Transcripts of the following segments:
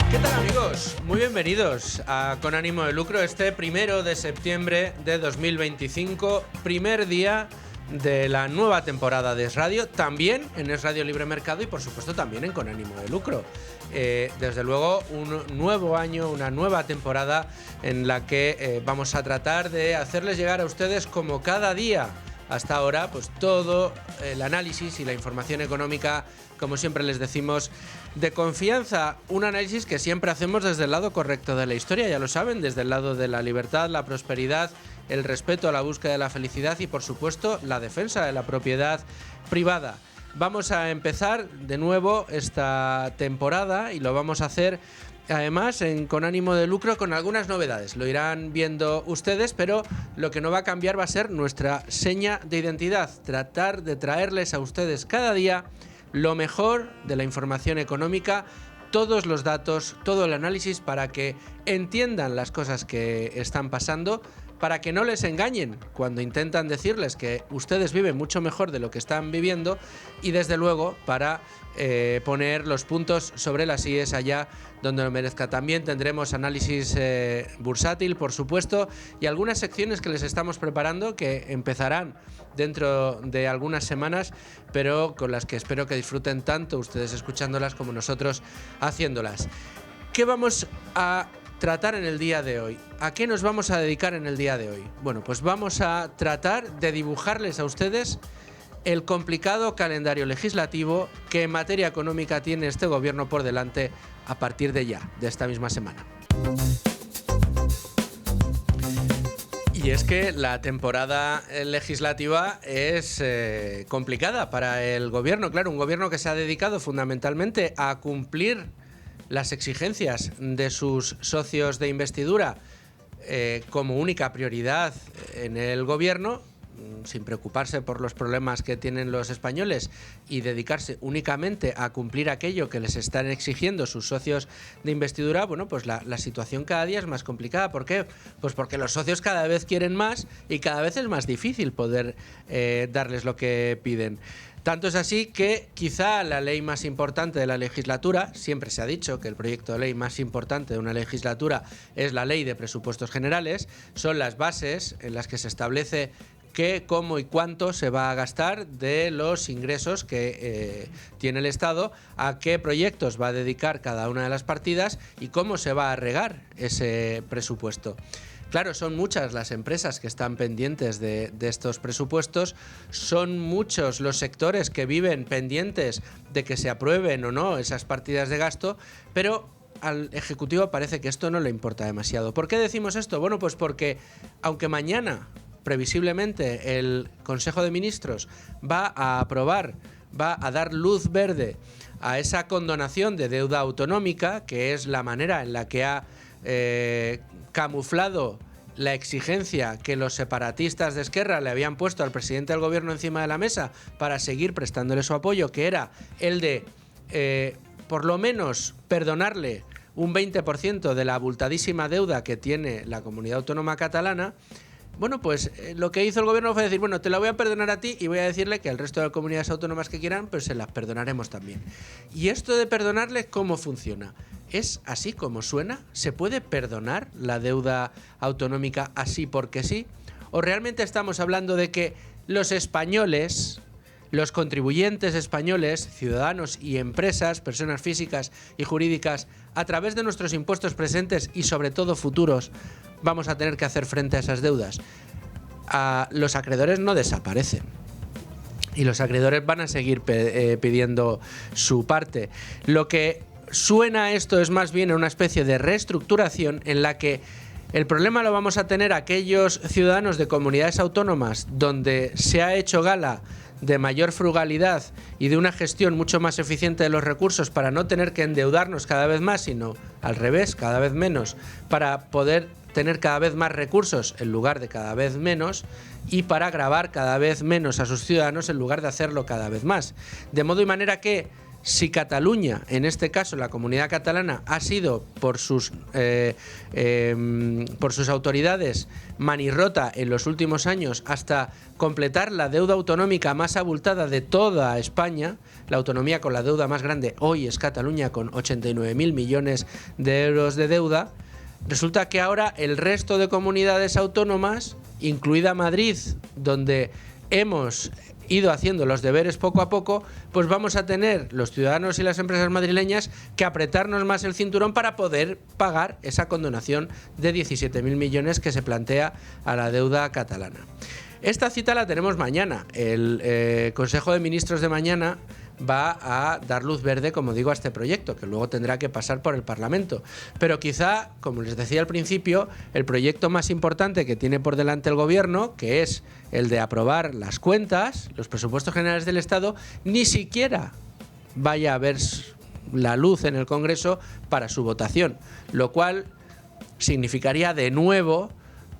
¿Qué tal, amigos? Muy bienvenidos a Con Ánimo de Lucro, este 1 de septiembre de 2025, primer día de la nueva temporada de Es Radio, también en Es Radio Libre Mercado y por supuesto también en Con Ánimo de Lucro. Desde luego un nuevo año, una nueva temporada en la que vamos a tratar de hacerles llegar a ustedes como cada día hasta ahora, pues todo el análisis y la información económica, como siempre les decimos, de confianza. Un análisis que siempre hacemos desde el lado correcto de la historia, ya lo saben, desde el lado de la libertad, la prosperidad, el respeto a la búsqueda de la felicidad y, por supuesto, la defensa de la propiedad privada. Vamos a empezar de nuevo esta temporada y lo vamos a hacer además Con Ánimo de Lucro con algunas novedades. Lo irán viendo ustedes, pero lo que no va a cambiar va a ser nuestra seña de identidad. Tratar de traerles a ustedes cada día lo mejor de la información económica, todos los datos, todo el análisis para que entiendan las cosas que están pasando, para que no les engañen cuando intentan decirles que ustedes viven mucho mejor de lo que están viviendo y, desde luego, para poner los puntos sobre las íes allá donde lo merezca. También tendremos análisis bursátil, por supuesto, y algunas secciones que les estamos preparando que empezarán dentro de algunas semanas, pero con las que espero que disfruten tanto ustedes escuchándolas como nosotros haciéndolas. ¿Qué vamos a tratar en el día de hoy? ¿A qué nos vamos a dedicar en el día de hoy? Bueno, pues vamos a tratar de dibujarles a ustedes el complicado calendario legislativo que en materia económica tiene este gobierno por delante a partir de ya, de esta misma semana. Y es que la temporada legislativa es complicada para el gobierno, claro, un gobierno que se ha dedicado fundamentalmente a cumplir las exigencias de sus socios de investidura como única prioridad en el gobierno, sin preocuparse por los problemas que tienen los españoles y dedicarse únicamente a cumplir aquello que les están exigiendo sus socios de investidura. Bueno, pues la situación cada día es más complicada. ¿Por qué? Pues porque los socios cada vez quieren más y cada vez es más difícil poder darles lo que piden. Tanto es así que quizá la ley más importante de la legislatura, siempre se ha dicho que el proyecto de ley más importante de una legislatura es la Ley de Presupuestos Generales, son las bases en las que se establece qué, cómo y cuánto se va a gastar de los ingresos que tiene el Estado, a qué proyectos va a dedicar cada una de las partidas y cómo se va a regar ese presupuesto. Claro, son muchas las empresas que están pendientes de estos presupuestos, son muchos los sectores que viven pendientes de que se aprueben o no esas partidas de gasto, pero al Ejecutivo parece que esto no le importa demasiado. ¿Por qué decimos esto? Bueno, pues porque aunque mañana previsiblemente el Consejo de Ministros va a aprobar, va a dar luz verde a esa condonación de deuda autonómica, que es la manera en la que ha camuflado la exigencia que los separatistas de Esquerra le habían puesto al presidente del gobierno encima de la mesa para seguir prestándole su apoyo, que era el de por lo menos perdonarle un 20% de la abultadísima deuda que tiene la comunidad autónoma catalana. Bueno, pues lo que hizo el gobierno fue decir, bueno, te la voy a perdonar a ti y voy a decirle que al resto de las comunidades autónomas que quieran, pues se las perdonaremos también. ¿Y esto de perdonarle cómo funciona? ¿Es así como suena? ¿Se puede perdonar la deuda autonómica así porque sí? ¿O realmente estamos hablando de que los españoles, los contribuyentes españoles, ciudadanos y empresas, personas físicas y jurídicas, a través de nuestros impuestos presentes y sobre todo futuros, vamos a tener que hacer frente a esas deudas? Los acreedores no desaparecen y los acreedores van a seguir pidiendo su parte. Lo que suena esto es más bien una especie de reestructuración en la que el problema lo vamos a tener aquellos ciudadanos de comunidades autónomas donde se ha hecho gala de mayor frugalidad y de una gestión mucho más eficiente de los recursos para no tener que endeudarnos cada vez más, sino al revés, cada vez menos, para poder tener cada vez más recursos en lugar de cada vez menos y para gravar cada vez menos a sus ciudadanos en lugar de hacerlo cada vez más. De modo y manera que si Cataluña, en este caso la Comunidad Catalana, ha sido por sus autoridades manirrota en los últimos años hasta completar la deuda autonómica más abultada de toda España, la autonomía con la deuda más grande hoy es Cataluña, con 89.000 millones de euros de deuda, resulta que ahora el resto de comunidades autónomas, incluida Madrid, donde hemos ido haciendo los deberes poco a poco, pues vamos a tener los ciudadanos y las empresas madrileñas que apretarnos más el cinturón para poder pagar esa condonación de 17.000 millones que se plantea a la deuda catalana. Esta cita la tenemos mañana. El Consejo de Ministros de mañana va a dar luz verde, como digo, a este proyecto, que luego tendrá que pasar por el Parlamento. Pero quizá, como les decía al principio, el proyecto más importante que tiene por delante el Gobierno, que es el de aprobar las cuentas, los presupuestos generales del Estado, ni siquiera vaya a ver la luz en el Congreso para su votación, lo cual significaría de nuevo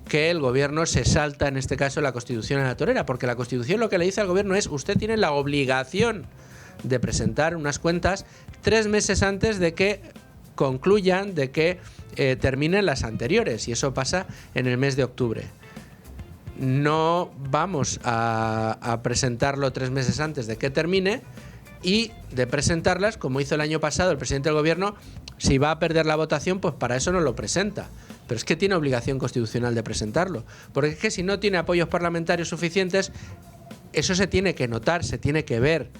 que el Gobierno se salta, en este caso, la Constitución a la torera, porque la Constitución lo que le dice al Gobierno es: usted tiene la obligación de presentar unas cuentas 3 meses antes de que concluyan, de que terminen las anteriores, y eso pasa en el mes de octubre. No vamos a presentarlo 3 meses antes de que termine, y de presentarlas, como hizo el año pasado el presidente del Gobierno, si va a perder la votación, pues para eso no lo presenta. Pero es que tiene obligación constitucional de presentarlo, porque es que si no tiene apoyos parlamentarios suficientes, eso se tiene que notar, se tiene que ver,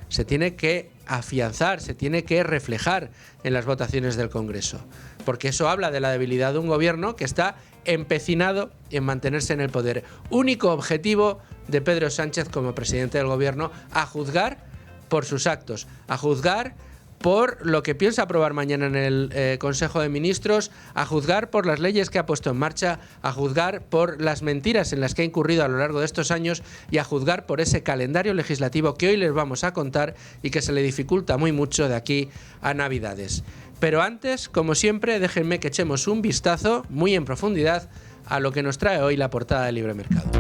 se tiene que afianzar, se tiene que reflejar en las votaciones del Congreso, porque eso habla de la debilidad de un gobierno que está empecinado en mantenerse en el poder. Único objetivo de Pedro Sánchez como presidente del Gobierno, a juzgar por sus actos, a juzgar por lo que piensa aprobar mañana en el Consejo de Ministros, a juzgar por las leyes que ha puesto en marcha, a juzgar por las mentiras en las que ha incurrido a lo largo de estos años y a juzgar por ese calendario legislativo que hoy les vamos a contar y que se le dificulta muy mucho de aquí a Navidades. Pero antes, como siempre, déjenme que echemos un vistazo muy en profundidad a lo que nos trae hoy la portada de Libre Mercado.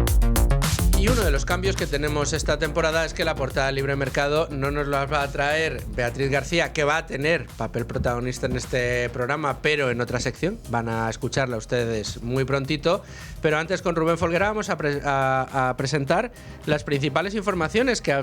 Y uno de los cambios que tenemos esta temporada es que la portada de Libre Mercado no nos la va a traer Beatriz García, que va a tener papel protagonista en este programa, pero en otra sección. Van a escucharla ustedes muy prontito. Pero antes, con Rubén Folguera vamos a presentar las principales informaciones que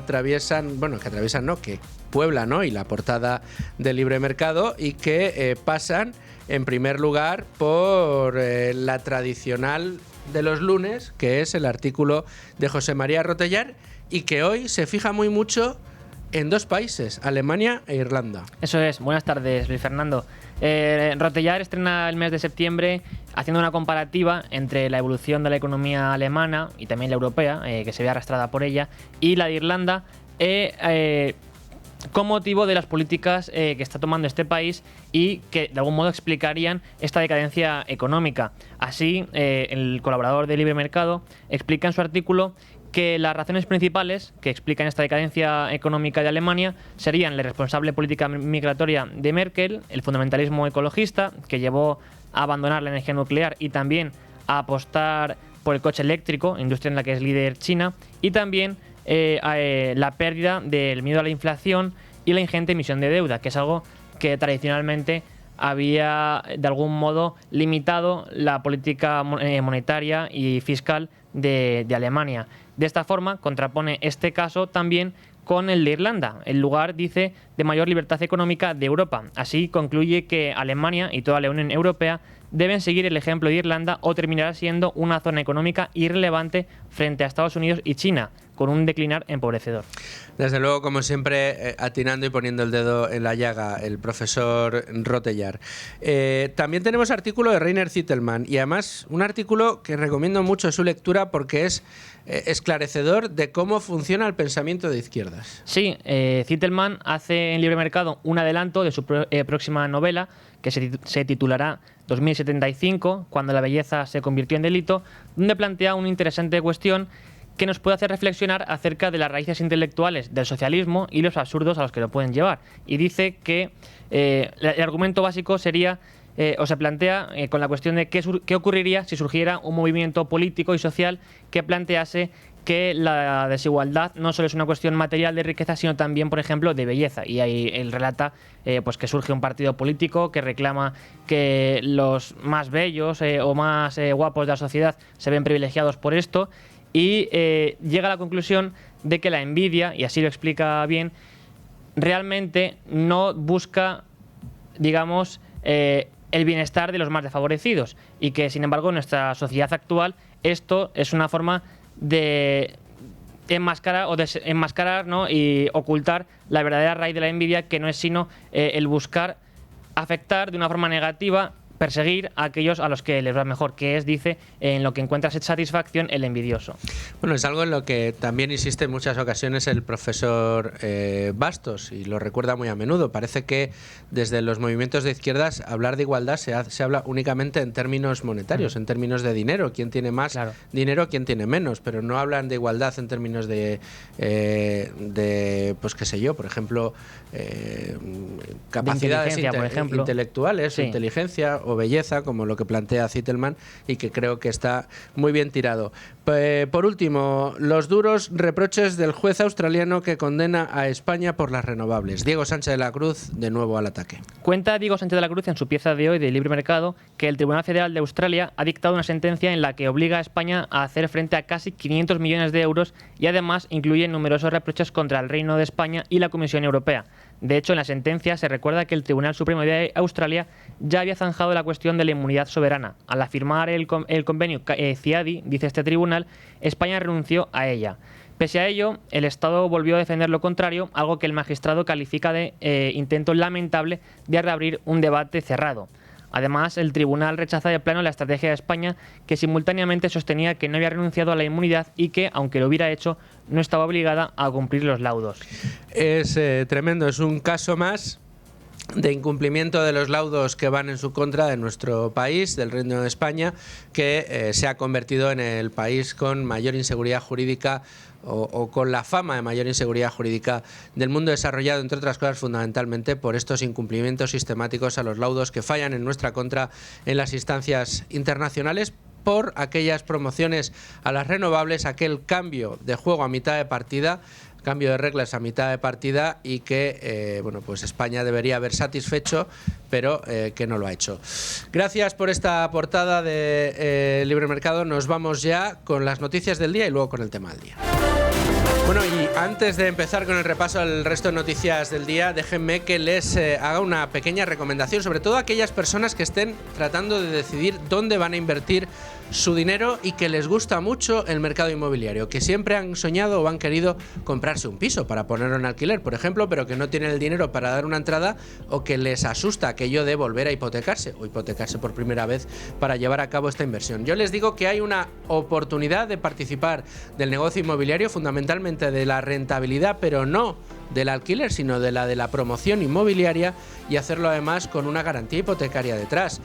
que pueblan hoy la portada de Libre Mercado y que pasan, en primer lugar, por la tradicional de los lunes, que es el artículo de José María Rotellar, y que hoy se fija muy mucho en 2 países, Alemania e Irlanda. Eso es. Buenas tardes, Luis Fernando. Rotellar estrena el mes de septiembre haciendo una comparativa entre la evolución de la economía alemana y también la europea, que se ve arrastrada por ella, y la de Irlanda, con motivo de las políticas que está tomando este país y que de algún modo explicarían esta decadencia económica. Así, el colaborador de Libre Mercado explica en su artículo que las razones principales que explican esta decadencia económica de Alemania serían la irresponsable política migratoria de Merkel, el fundamentalismo ecologista que llevó a abandonar la energía nuclear y también a apostar por el coche eléctrico, industria en la que es líder China, y también la pérdida del miedo a la inflación y la ingente emisión de deuda, que es algo que tradicionalmente había de algún modo limitado la política monetaria y fiscal de Alemania. De esta forma contrapone este caso también con el de Irlanda, el lugar, dice, de mayor libertad económica de Europa. Así concluye que Alemania y toda la Unión Europea deben seguir el ejemplo de Irlanda o terminará siendo una zona económica irrelevante frente a Estados Unidos y China, con un declinar empobrecedor. Desde luego, como siempre, atinando y poniendo el dedo en la llaga, el profesor Rotellar. También tenemos artículo de Rainer Zitelmann, y además un artículo que recomiendo mucho su lectura porque es esclarecedor de cómo funciona el pensamiento de izquierdas. Sí, Zitelmann hace en Libre Mercado un adelanto de su próxima novela, que se titulará 2075, cuando la belleza se convirtió en delito, donde plantea una interesante cuestión que nos puede hacer reflexionar acerca de las raíces intelectuales del socialismo y los absurdos a los que lo pueden llevar. Y dice que el argumento básico sería, o se plantea con la cuestión de qué ocurriría si surgiera un movimiento político y social que plantease que la desigualdad no solo es una cuestión material de riqueza, sino también, por ejemplo, de belleza. Y ahí él relata pues que surge un partido político que reclama que los más bellos o más guapos de la sociedad se ven privilegiados por esto, y llega a la conclusión de que la envidia, y así lo explica bien, realmente no busca, digamos, el bienestar de los más desfavorecidos, y que, sin embargo, en nuestra sociedad actual esto es una forma de enmascarar, ¿no? Y ocultar la verdadera raíz de la envidia, que no es sino el buscar afectar de una forma negativa, perseguir a aquellos a los que les va mejor, que es, dice, en lo que encuentra satisfacción el envidioso. Bueno, es algo en lo que también insiste en muchas ocasiones el profesor Bastos, y lo recuerda muy a menudo. Parece que desde los movimientos de izquierdas hablar de igualdad se habla únicamente en términos monetarios, en términos de dinero, quién tiene más dinero, quién tiene menos, pero no hablan de igualdad en términos de pues qué sé yo, por ejemplo, capacidades intelectuales, sí, inteligencia o belleza, como lo que plantea Zitelmann, y que creo que está muy bien tirado. Por último, los duros reproches del juez australiano que condena a España por las renovables. Diego Sánchez de la Cruz, de nuevo al ataque. Cuenta Diego Sánchez de la Cruz en su pieza de hoy de Libre Mercado que el Tribunal Federal de Australia ha dictado una sentencia en la que obliga a España a hacer frente a casi 500 millones de euros, y además incluye numerosos reproches contra el Reino de España y la Comisión Europea. De hecho, en la sentencia se recuerda que el Tribunal Supremo de Australia ya había zanjado la cuestión de la inmunidad soberana. Al afirmar el convenio CIADI, dice este tribunal, España renunció a ella. Pese a ello, el Estado volvió a defender lo contrario, algo que el magistrado califica de intento lamentable de reabrir un debate cerrado. Además, el tribunal rechaza de plano la estrategia de España, que simultáneamente sostenía que no había renunciado a la inmunidad y que, aunque lo hubiera hecho, no estaba obligada a cumplir los laudos. Es tremendo, es un caso más de incumplimiento de los laudos que van en su contra de nuestro país, del Reino de España, que se ha convertido en el país con mayor inseguridad jurídica o con la fama de mayor inseguridad jurídica del mundo desarrollado, entre otras cosas, fundamentalmente por estos incumplimientos sistemáticos a los laudos que fallan en nuestra contra en las instancias internacionales, por aquellas promociones a las renovables, aquel cambio de juego a mitad de partida, cambio de reglas a mitad de partida, y que bueno, pues España debería haber satisfecho, pero que no lo ha hecho. Gracias por esta portada de Libre Mercado. Nos vamos ya con las noticias del día y luego con el tema del día. Bueno, y antes de empezar con el repaso al resto de noticias del día, déjenme que les haga una pequeña recomendación, sobre todo a aquellas personas que estén tratando de decidir dónde van a invertir su dinero y que les gusta mucho el mercado inmobiliario, que siempre han soñado o han querido comprarse un piso para ponerlo en alquiler, por ejemplo, pero que no tienen el dinero para dar una entrada, o que les asusta aquello de volver a hipotecarse o hipotecarse por primera vez para llevar a cabo esta inversión. Yo les digo que hay una oportunidad de participar del negocio inmobiliario, fundamentalmente de la rentabilidad, pero no del alquiler, sino de la promoción inmobiliaria, y hacerlo además con una garantía hipotecaria detrás.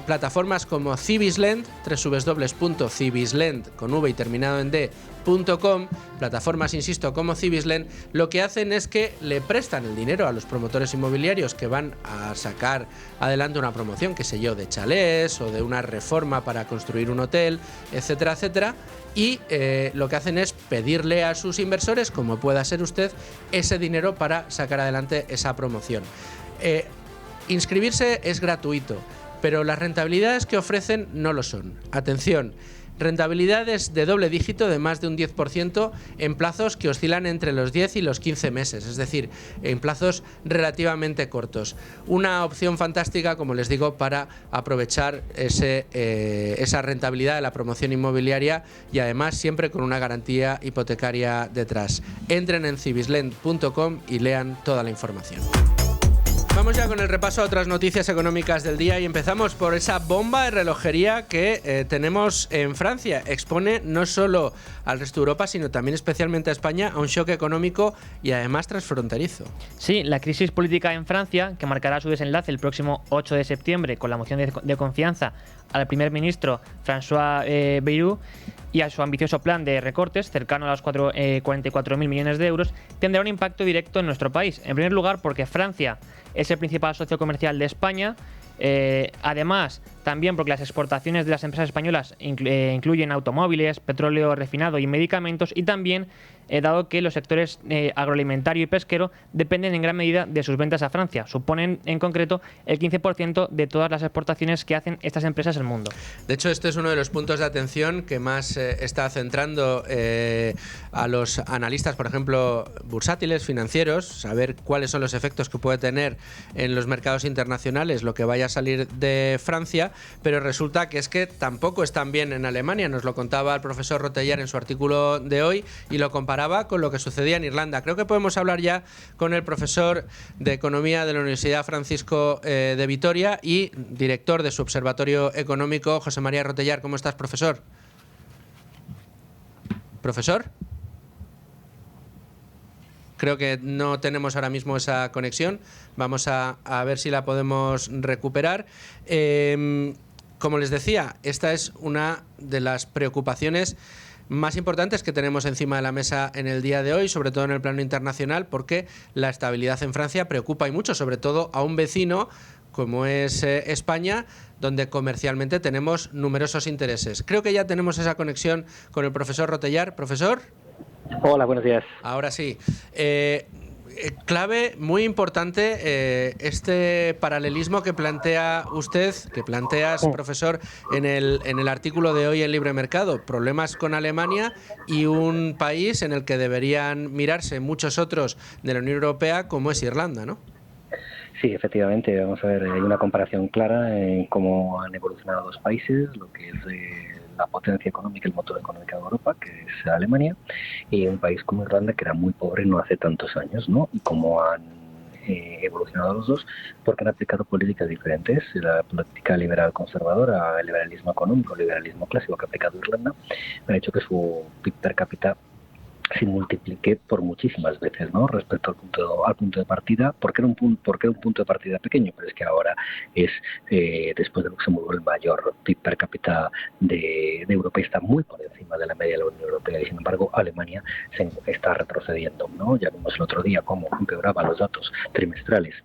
Plataformas como Cibislend, www.cibislend con v y terminado en d.com, plataformas, insisto, como Cibislend, lo que hacen es que le prestan el dinero a los promotores inmobiliarios que van a sacar adelante una promoción, qué sé yo, de chalés o de una reforma para construir un hotel, etcétera, etcétera, y lo que hacen es pedirle a sus inversores, como pueda ser usted, ese dinero para sacar adelante esa promoción. Inscribirse es gratuito, pero las rentabilidades que ofrecen no lo son. Atención, rentabilidades de doble dígito de más de un 10% en plazos que oscilan entre los 10 y los 15 meses, es decir, en plazos relativamente cortos. Una opción fantástica, como les digo, para aprovechar esa rentabilidad de la promoción inmobiliaria, y además siempre con una garantía hipotecaria detrás. Entren en cibislend.com y lean toda la información. Vamos ya con el repaso a otras noticias económicas del día, y empezamos por esa bomba de relojería que tenemos en Francia. Expone no solo al resto de Europa, sino también especialmente a España, a un shock económico y además transfronterizo. Sí, la crisis política en Francia, que marcará su desenlace el próximo 8 de septiembre con la moción de confianza al primer ministro François Bayrou y a su ambicioso plan de recortes cercano a los 44.000 millones de euros, tendrá un impacto directo en nuestro país. En primer lugar, porque Francia es el principal socio comercial de España, Además, también porque las exportaciones de las empresas españolas incluyen automóviles, petróleo refinado y medicamentos, y también dado que los sectores agroalimentario y pesquero dependen en gran medida de sus ventas a Francia. Suponen en concreto el 15% de todas las exportaciones que hacen estas empresas al mundo. De hecho, este es uno de los puntos de atención que más está centrando a los analistas, por ejemplo, bursátiles, financieros, saber cuáles son los efectos que puede tener en los mercados internacionales lo que vaya a salir de Francia, pero resulta que es que tampoco están bien en Alemania. Nos lo contaba el profesor Rotellar en su artículo de hoy y lo comparaba con lo que sucedía en Irlanda. Creo que podemos hablar ya con el profesor de Economía de la Universidad Francisco de Vitoria y director de su Observatorio Económico, José María Rotellar. ¿Cómo estás, profesor? ¿Profesor? Creo que no tenemos ahora mismo esa conexión. Vamos a ver si la podemos recuperar. Como les decía, esta es una de las preocupaciones más importantes que tenemos encima de la mesa en el día de hoy, sobre todo en el plano internacional, porque la estabilidad en Francia preocupa y mucho, sobre todo a un vecino como es España, donde comercialmente tenemos numerosos intereses. Creo que ya tenemos esa conexión con el profesor Rotellar. ¿Profesor? Hola, buenos días. Ahora sí. Clave muy importante este paralelismo que plantea usted, que planteas, profesor, en el artículo de hoy en Libre Mercado. Problemas con Alemania y un país en el que deberían mirarse muchos otros de la Unión Europea, como es Irlanda, ¿no? Sí, efectivamente. Vamos a ver, hay una comparación clara en cómo han evolucionado dos países, lo que es la potencia económica, el motor económico de Europa, que es Alemania, y un país como Irlanda, que era muy pobre no hace tantos años, ¿no? Y cómo han evolucionado los dos, porque han aplicado políticas diferentes. La política liberal conservadora, el liberalismo económico, el liberalismo clásico que ha aplicado Irlanda, ha hecho que su PIB per cápita se multiplique por muchísimas veces, ¿no? Respecto al punto de partida, porque era un punto de partida pequeño, pero es que ahora es, después de Luxemburgo, el mayor PIB per cápita de Europa, y está muy por encima de la media de la Unión Europea, y sin embargo Alemania se está retrocediendo, ¿no? Ya vimos el otro día cómo empeoraban los datos trimestrales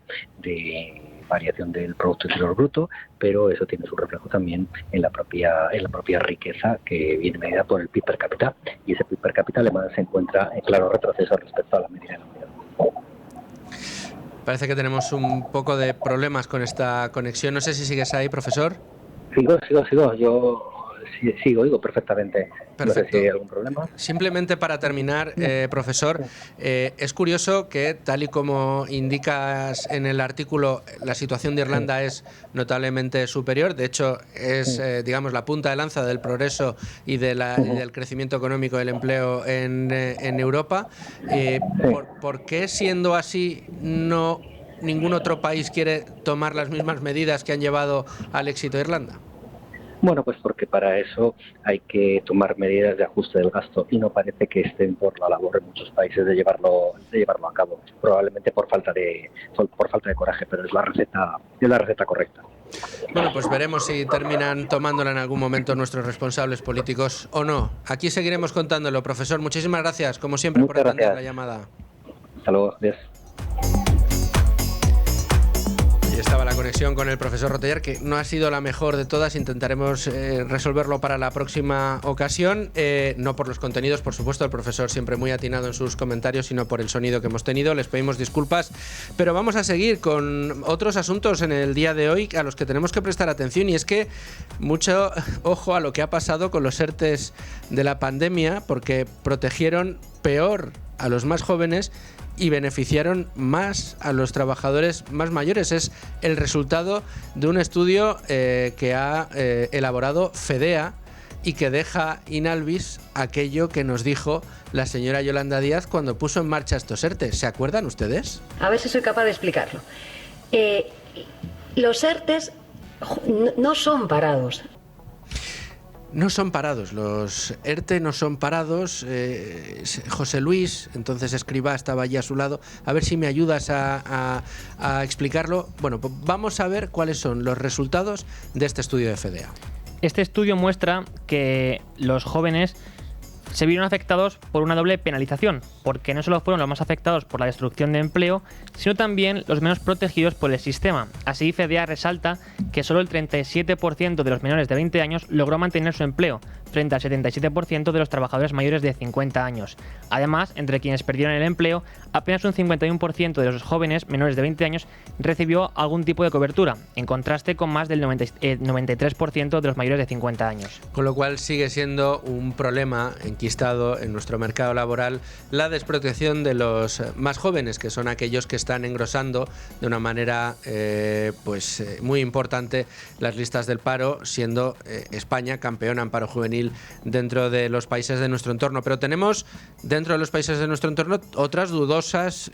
de variación del Producto Interior Bruto, pero eso tiene su reflejo también en la propia riqueza que viene medida por el PIB per cápita, y ese PIB per cápita alemán se encuentra en claro retroceso respecto a la media de la Unión. Parece que tenemos un poco de problemas con esta conexión. No sé si sigues ahí, profesor. Sigo. Yo sigo, oigo perfectamente. Perfecto. No sé si hay algún problema. Simplemente para terminar, profesor, es curioso que, tal y como indicas en el artículo, la situación de Irlanda es notablemente superior. De hecho, es, digamos, la punta de lanza del progreso y del crecimiento económico del empleo en Europa. ¿Por qué, siendo así, ningún otro país quiere tomar las mismas medidas que han llevado al éxito de Irlanda? Bueno, pues porque para eso hay que tomar medidas de ajuste del gasto, y no parece que estén por la labor en muchos países de llevarlo a cabo. Probablemente por falta de coraje, pero es la receta correcta. Bueno, pues veremos si terminan tomándola en algún momento nuestros responsables políticos o no. Aquí seguiremos contándolo, profesor. Muchísimas gracias, como siempre, por atender la llamada. Hasta luego. Adiós. Y estaba la conexión con el profesor Rotellar, que no ha sido la mejor de todas. Intentaremos resolverlo para la próxima ocasión. No por los contenidos, por supuesto, el profesor siempre muy atinado en sus comentarios, sino por el sonido que hemos tenido. Les pedimos disculpas, pero vamos a seguir con otros asuntos en el día de hoy a los que tenemos que prestar atención, y es que mucho ojo a lo que ha pasado con los ERTEs de la pandemia, porque protegieron peor a los más jóvenes y beneficiaron más a los trabajadores más mayores. Es el resultado de un estudio que ha elaborado FEDEA y que deja in albis aquello que nos dijo la señora Yolanda Díaz cuando puso en marcha estos ERTE. ¿Se acuerdan ustedes? A ver si soy capaz de explicarlo. Los ERTEs no son parados. No son parados, los ERTE no son parados. José Luis, entonces escriba, estaba allí a su lado. A ver si me ayudas a explicarlo. Bueno, pues vamos a ver cuáles son los resultados de este estudio de FEDEA. Este estudio muestra que los jóvenes se vieron afectados por una doble penalización, porque no solo fueron los más afectados por la destrucción de empleo, sino también los menos protegidos por el sistema. Así, FDA resalta que solo el 37% de los menores de 20 años logró mantener su empleo, frente al 77% de los trabajadores mayores de 50 años. Además, entre quienes perdieron el empleo, apenas un 51% de los jóvenes menores de 20 años recibió algún tipo de cobertura, en contraste con más del 93% de los mayores de 50 años. Con lo cual sigue siendo un problema enquistado en nuestro mercado laboral la desprotección de los más jóvenes, que son aquellos que están engrosando de una manera muy importante las listas del paro, siendo España campeona en paro juvenil dentro de los países de nuestro entorno. Pero tenemos dentro de los países de nuestro entorno otros dudosos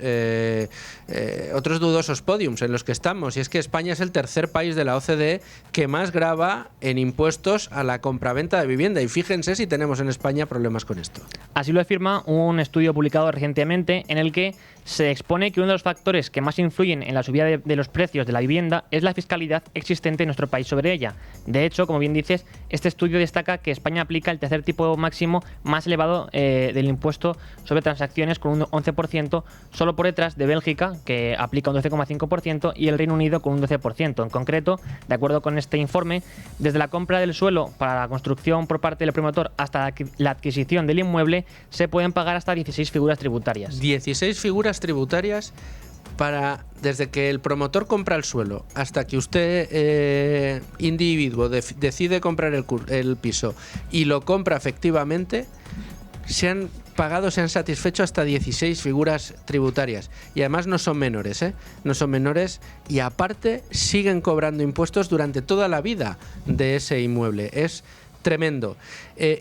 podiums en los que estamos, y es que España es el tercer país de la OCDE que más grava en impuestos a la compraventa de vivienda, y fíjense si tenemos en España problemas con esto. Así lo afirma un estudio publicado recientemente en el que se expone que uno de los factores que más influyen en la subida de los precios de la vivienda es la fiscalidad existente en nuestro país sobre ella. De hecho, como bien dices, este estudio destaca que España aplica el tercer tipo máximo más elevado del impuesto sobre transacciones, con un 11%, solo por detrás de Bélgica, que aplica un 12,5%, y el Reino Unido con un 12%. En concreto, de acuerdo con este informe, desde la compra del suelo para la construcción por parte del promotor hasta la adquisición del inmueble, se pueden pagar hasta 16 figuras tributarias. 16 figuras tributarias desde que el promotor compra el suelo hasta que usted, individuo, decide comprar el piso y lo compra efectivamente. Se han satisfecho hasta 16 figuras tributarias, y además no son menores, no son menores, y aparte siguen cobrando impuestos durante toda la vida de ese inmueble. Es tremendo.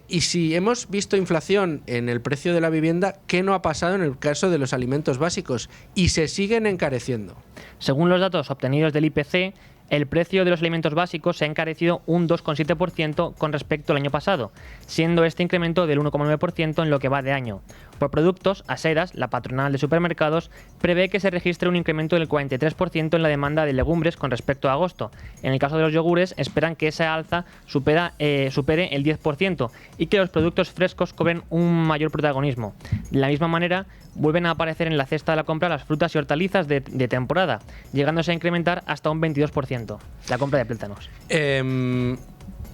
Y si hemos visto inflación en el precio de la vivienda, ¿qué no ha pasado en el caso de los alimentos básicos? Y se siguen encareciendo. Según los datos obtenidos del IPC, el precio de los alimentos básicos se ha encarecido un 2,7% con respecto al año pasado, siendo este incremento del 1,9% en lo que va de año. Por productos, Asedas, la patronal de supermercados, prevé que se registre un incremento del 43% en la demanda de legumbres con respecto a agosto. En el caso de los yogures, esperan que esa alza supere el 10% y que los productos frescos cobren un mayor protagonismo. De la misma manera, vuelven a aparecer en la cesta de la compra las frutas y hortalizas de temporada, llegándose a incrementar hasta un 22% la compra de plátanos.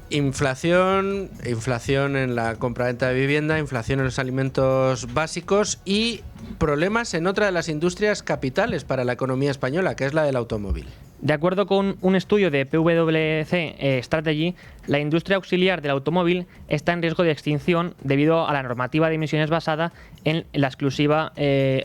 Inflación en la compraventa de vivienda, inflación en los alimentos básicos y problemas en otra de las industrias capitales para la economía española, que es la del automóvil. De acuerdo con un estudio de PwC Strategy, la industria auxiliar del automóvil está en riesgo de extinción debido a la normativa de emisiones basada en la exclusividad de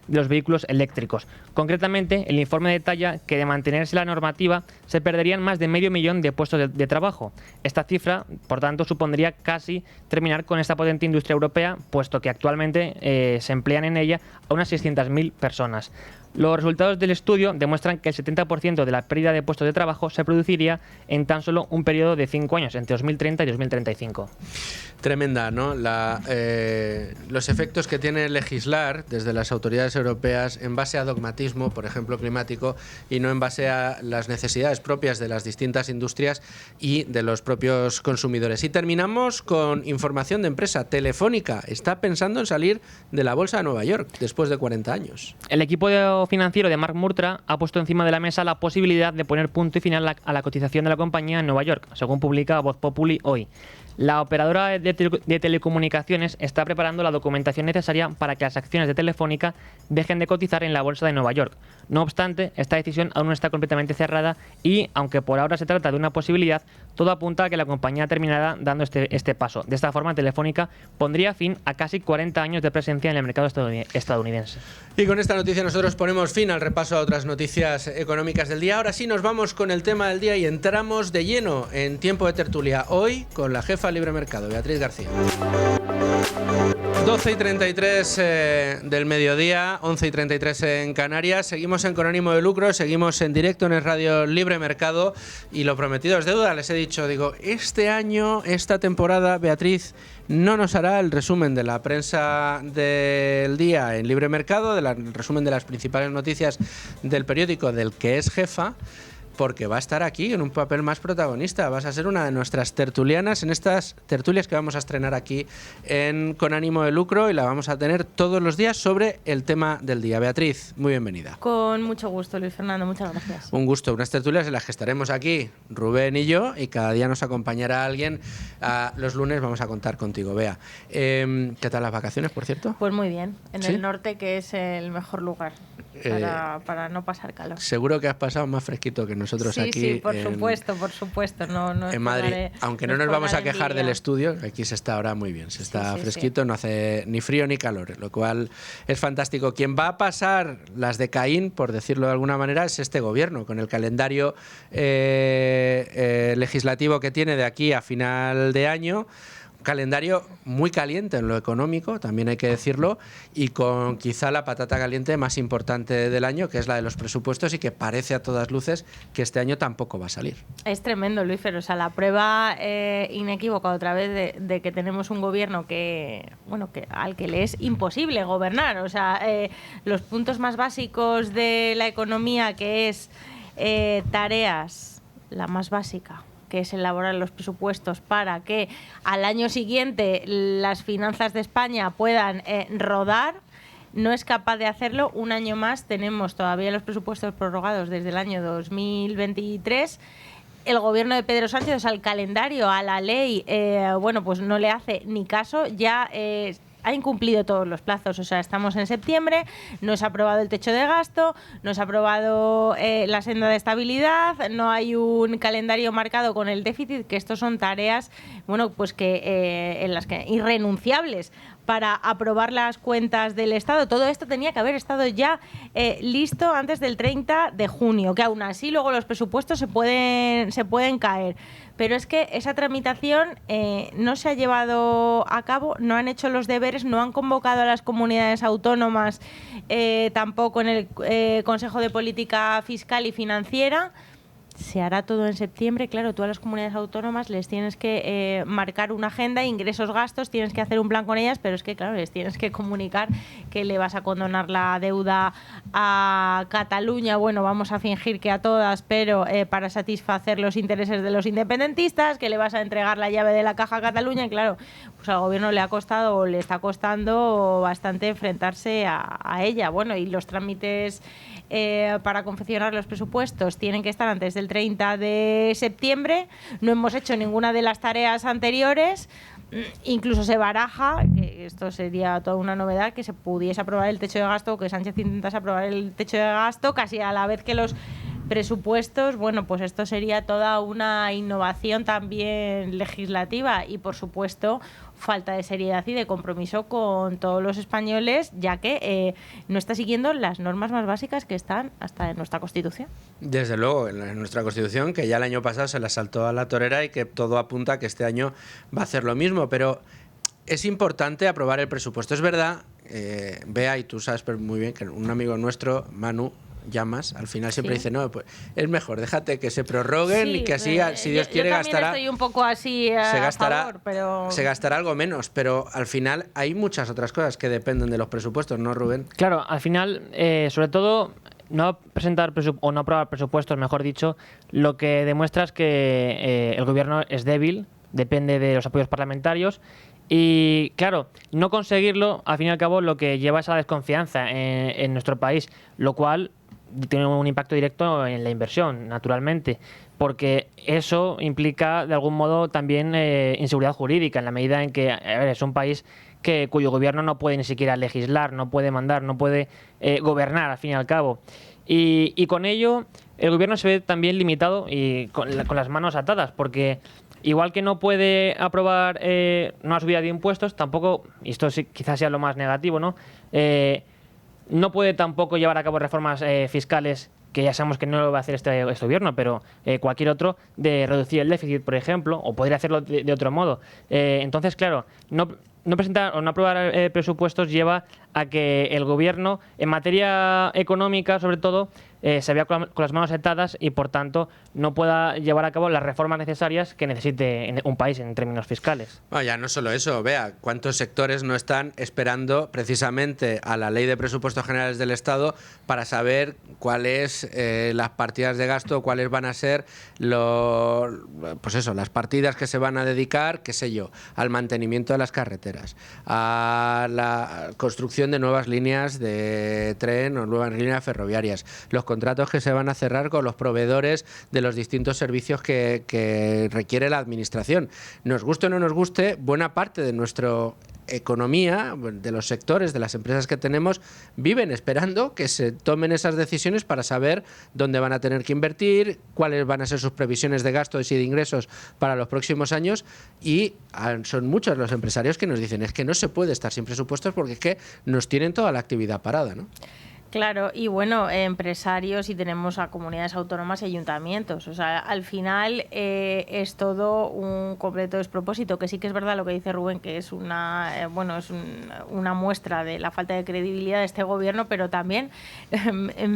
los vehículos eléctricos. Concretamente, el informe detalla que de mantenerse la normativa se perderían más de 500.000 de puestos de trabajo. Esta cifra, por tanto, supondría casi terminar con esta potente industria europea, puesto que actualmente se emplean en ella a unas 600.000 personas. Los resultados del estudio demuestran que el 70% de la pérdida de puestos de trabajo se produciría en tan solo un periodo de 5 años, entre 2030 y 2035. Tremenda, ¿no? Los efectos que tiene legislar desde las autoridades europeas en base a dogmatismo, por ejemplo, climático, y no en base a las necesidades propias de las distintas industrias y de los propios consumidores. Y terminamos con información de empresa. Telefónica está pensando en salir de la bolsa de Nueva York después de 40 años. El equipo financiero de Mark Murtra ha puesto encima de la mesa la posibilidad de poner punto y final a la cotización de la compañía en Nueva York, según publica Voz Populi hoy. La operadora de telecomunicaciones está preparando la documentación necesaria para que las acciones de Telefónica dejen de cotizar en la bolsa de Nueva York. No obstante, esta decisión aún no está completamente cerrada y, aunque por ahora se trata de una posibilidad, todo apunta a que la compañía terminará dando este paso. De esta forma, Telefónica pondría fin a casi 40 años de presencia en el mercado estadounidense. Y con esta noticia nosotros ponemos fin al repaso a otras noticias económicas del día. Ahora sí nos vamos con el tema del día y entramos de lleno en tiempo de tertulia. Hoy con la jefa Libre Mercado, Beatriz García. 12:33 del mediodía, 11:33 en Canarias. Seguimos en Con Ánimo de Lucro, seguimos en directo en el Radio Libre Mercado y lo prometido es deuda. Les he dicho, este año, esta temporada, Beatriz no nos hará el resumen de la prensa del día en Libre Mercado, el resumen de las principales noticias del periódico del que es jefa, porque va a estar aquí en un papel más protagonista. Vas a ser una de nuestras tertulianas en estas tertulias que vamos a estrenar aquí Con Ánimo de Lucro, y la vamos a tener todos los días sobre el tema del día. Beatriz, muy bienvenida. Con mucho gusto, Luis Fernando, muchas gracias. Un gusto, unas tertulias en las que estaremos aquí, Rubén y yo, y cada día nos acompañará alguien. Los lunes vamos a contar contigo, Bea. ¿Qué tal las vacaciones, por cierto? Pues muy bien, en ¿Sí? el norte, que es el mejor lugar para no pasar calor. Seguro que has pasado más fresquito que nosotros Sí, aquí. sí, por supuesto. No En Madrid, aunque no nos vamos a quejar del estudio, aquí se está ahora muy bien, se está Sí, fresquito, no hace ni frío ni calor, lo cual es fantástico. Quien va a pasar las de Caín, por decirlo de alguna manera, es este gobierno, con el calendario legislativo que tiene de aquí a final de año. Calendario muy caliente en lo económico, también hay que decirlo, y con quizá la patata caliente más importante del año, que es la de los presupuestos, y que parece a todas luces que este año tampoco va a salir. Es tremendo, Luis, pero o sea, la prueba inequívoca otra vez de que tenemos un gobierno al que le es imposible gobernar. O sea, los puntos más básicos de la economía, que es tareas, la más básica, que es elaborar los presupuestos para que al año siguiente las finanzas de España puedan rodar, no es capaz de hacerlo. Un año más tenemos todavía los presupuestos prorrogados desde el año 2023. El gobierno de Pedro Sánchez, o sea, el calendario, a la ley, pues no le hace ni caso. Ya ha incumplido todos los plazos. O sea, estamos en septiembre, no se ha aprobado el techo de gasto, no se ha aprobado la senda de estabilidad, no hay un calendario marcado con el déficit, que estos son tareas, en las que irrenunciables para aprobar las cuentas del Estado. Todo esto tenía que haber estado ya listo antes del 30 de junio, que aún así luego los presupuestos se pueden caer. Pero es que esa tramitación no se ha llevado a cabo, no han hecho los deberes, no han convocado a las comunidades autónomas, tampoco en el Consejo de Política Fiscal y Financiera. Se hará todo en septiembre. Claro, tú a las comunidades autónomas les tienes que marcar una agenda, ingresos, gastos, tienes que hacer un plan con ellas, pero es que, claro, les tienes que comunicar que le vas a condonar la deuda a Cataluña. Bueno, vamos a fingir que a todas, pero para satisfacer los intereses de los independentistas, que le vas a entregar la llave de la caja a Cataluña. Y claro, pues al gobierno le ha costado o le está costando bastante enfrentarse a ella. Bueno, y los trámites para confeccionar los presupuestos tienen que estar antes del 30 de septiembre. No hemos hecho ninguna de las tareas anteriores. Incluso se baraja, que esto sería toda una novedad, que se pudiese aprobar el techo de gasto, o que Sánchez intentase aprobar el techo de gasto casi a la vez que los presupuestos. Bueno, pues esto sería toda una innovación también legislativa y, por supuesto, falta de seriedad y de compromiso con todos los españoles, ya que no está siguiendo las normas más básicas que están hasta en nuestra Constitución. Desde luego, en nuestra Constitución, que ya el año pasado se la saltó a la torera y que todo apunta a que este año va a hacer lo mismo, pero es importante aprobar el presupuesto. Es verdad, Bea, y tú sabes muy bien que un amigo nuestro, Manu Llamas, al final siempre dice, no, pues es mejor, déjate que se prorroguen y que así, si Dios quiere, gastará. Estoy un poco así se gastará algo menos, pero al final hay muchas otras cosas que dependen de los presupuestos, ¿no, Rubén? Claro, al final, sobre todo, no presentar o no aprobar presupuestos, mejor dicho, lo que demuestra es que el gobierno es débil, depende de los apoyos parlamentarios. Y claro, no conseguirlo, al fin y al cabo, lo que lleva es a la desconfianza en nuestro país, lo cual tiene un impacto directo en la inversión, naturalmente, porque eso implica de algún modo también inseguridad jurídica, en la medida en que es un país cuyo gobierno no puede ni siquiera legislar, no puede mandar, no puede gobernar, al fin y al cabo. Y con ello el gobierno se ve también limitado y con las manos atadas, porque igual que no puede aprobar una subida de impuestos, tampoco, y esto sí, quizás sea lo más negativo, ¿no? No puede tampoco llevar a cabo reformas fiscales, que ya sabemos que no lo va a hacer este gobierno, pero cualquier otro, de reducir el déficit, por ejemplo, o podría hacerlo de otro modo. Entonces, claro, no presentar o no aprobar presupuestos lleva a que el gobierno, en materia económica sobre todo, se vea con las manos atadas y, por tanto, no pueda llevar a cabo las reformas necesarias que necesite un país en términos fiscales. Bueno, ya no solo eso, vea cuántos sectores no están esperando precisamente a la Ley de Presupuestos Generales del Estado para saber cuáles las partidas de gasto, cuáles van a ser las partidas que se van a dedicar, qué sé yo, al mantenimiento de las carreteras, a la construcción de nuevas líneas de tren o nuevas líneas ferroviarias, los contratos que se van a cerrar con los proveedores de los distintos servicios que requiere la administración. Nos guste o no nos guste, buena parte de nuestra economía, de los sectores, de las empresas que tenemos, viven esperando que se tomen esas decisiones para saber dónde van a tener que invertir, cuáles van a ser sus previsiones de gastos y de ingresos para los próximos años, y son muchos los empresarios que nos dicen es que no se puede estar sin presupuestos porque es que nos tienen toda la actividad parada, ¿no? Claro, y bueno, empresarios, y tenemos a comunidades autónomas y ayuntamientos. O sea, al final es todo un completo despropósito, que sí que es verdad lo que dice Rubén, que es una muestra de la falta de credibilidad de este gobierno, pero también,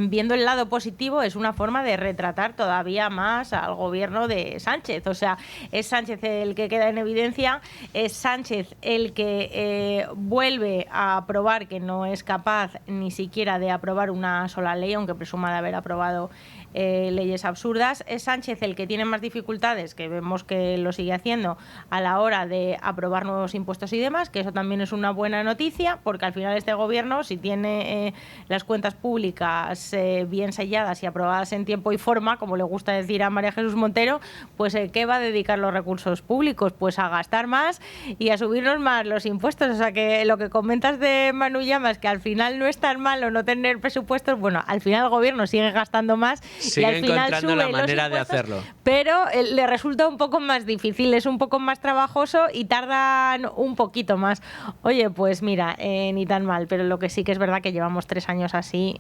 viendo el lado positivo, es una forma de retratar todavía más al gobierno de Sánchez. O sea, es Sánchez el que queda en evidencia, es Sánchez el que vuelve a probar que no es capaz ni siquiera de aprobar una sola ley, aunque presuma de haber aprobado leyes absurdas. Es Sánchez el que tiene más dificultades, que vemos que lo sigue haciendo, a la hora de aprobar nuevos impuestos y demás, que eso también es una buena noticia, porque al final este gobierno, si tiene las cuentas públicas bien selladas y aprobadas en tiempo y forma, como le gusta decir a María Jesús Montero, pues ¿qué va a dedicar los recursos públicos? Pues a gastar más y a subirnos más los impuestos. O sea, que lo que comentas de Manu Llamas, que al final no es tan malo no tener presupuestos, bueno, al final el gobierno sigue gastando más. Sigue encontrando la manera de hacerlo. Pero le resulta un poco más difícil, es un poco más trabajoso y tardan un poquito más. Oye, pues mira, ni tan mal, pero lo que sí que es verdad que llevamos 3 años así,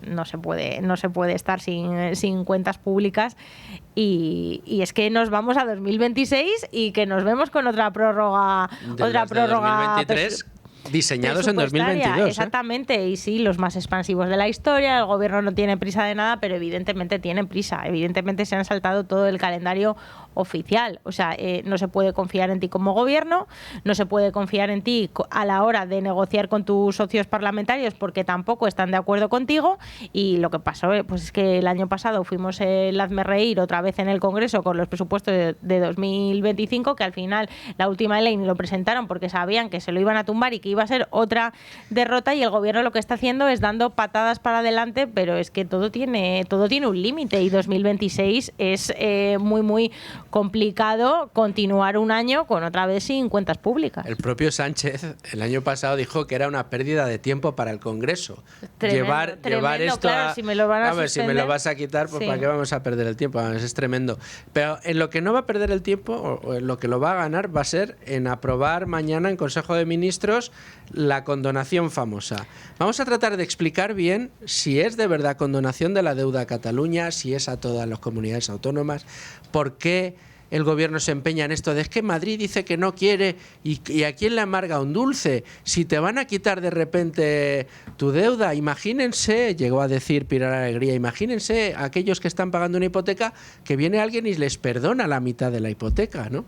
no se puede estar sin cuentas públicas y es que nos vamos a 2026 y que nos vemos con otra prórroga. De 2023. Diseñados en 2022. Exactamente, y sí, los más expansivos de la historia. El gobierno no tiene prisa de nada, pero evidentemente tienen prisa. Evidentemente se han saltado todo el calendario oficial. O sea, no se puede confiar en ti como gobierno, no se puede confiar en ti a la hora de negociar con tus socios parlamentarios porque tampoco están de acuerdo contigo. Y lo que pasó pues es que el año pasado fuimos el hazme reír otra vez en el Congreso con los presupuestos de 2025, que al final la última ley ni lo presentaron porque sabían que se lo iban a tumbar y que iba a ser otra derrota, y el gobierno lo que está haciendo es dando patadas para adelante, pero es que todo tiene un límite, y 2026 es muy complicado continuar un año con otra vez sin cuentas públicas. El propio Sánchez el año pasado dijo que era una pérdida de tiempo para el Congreso. Llevar esto claro, si me lo van a ver, si me lo vas a quitar, pues sí. ¿Para qué vamos a perder el tiempo? Es tremendo. Pero en lo que no va a perder el tiempo, o en lo que lo va a ganar, va a ser en aprobar mañana en Consejo de Ministros la condonación famosa. Vamos a tratar de explicar bien si es de verdad condonación de la deuda a Cataluña, si es a todas las comunidades autónomas, por qué el gobierno se empeña en esto de es que Madrid dice que no quiere y a quién le amarga un dulce. Si te van a quitar de repente tu deuda, imagínense, llegó a decir Pilar Alegría, imagínense aquellos que están pagando una hipoteca, que viene alguien y les perdona la mitad de la hipoteca, ¿no?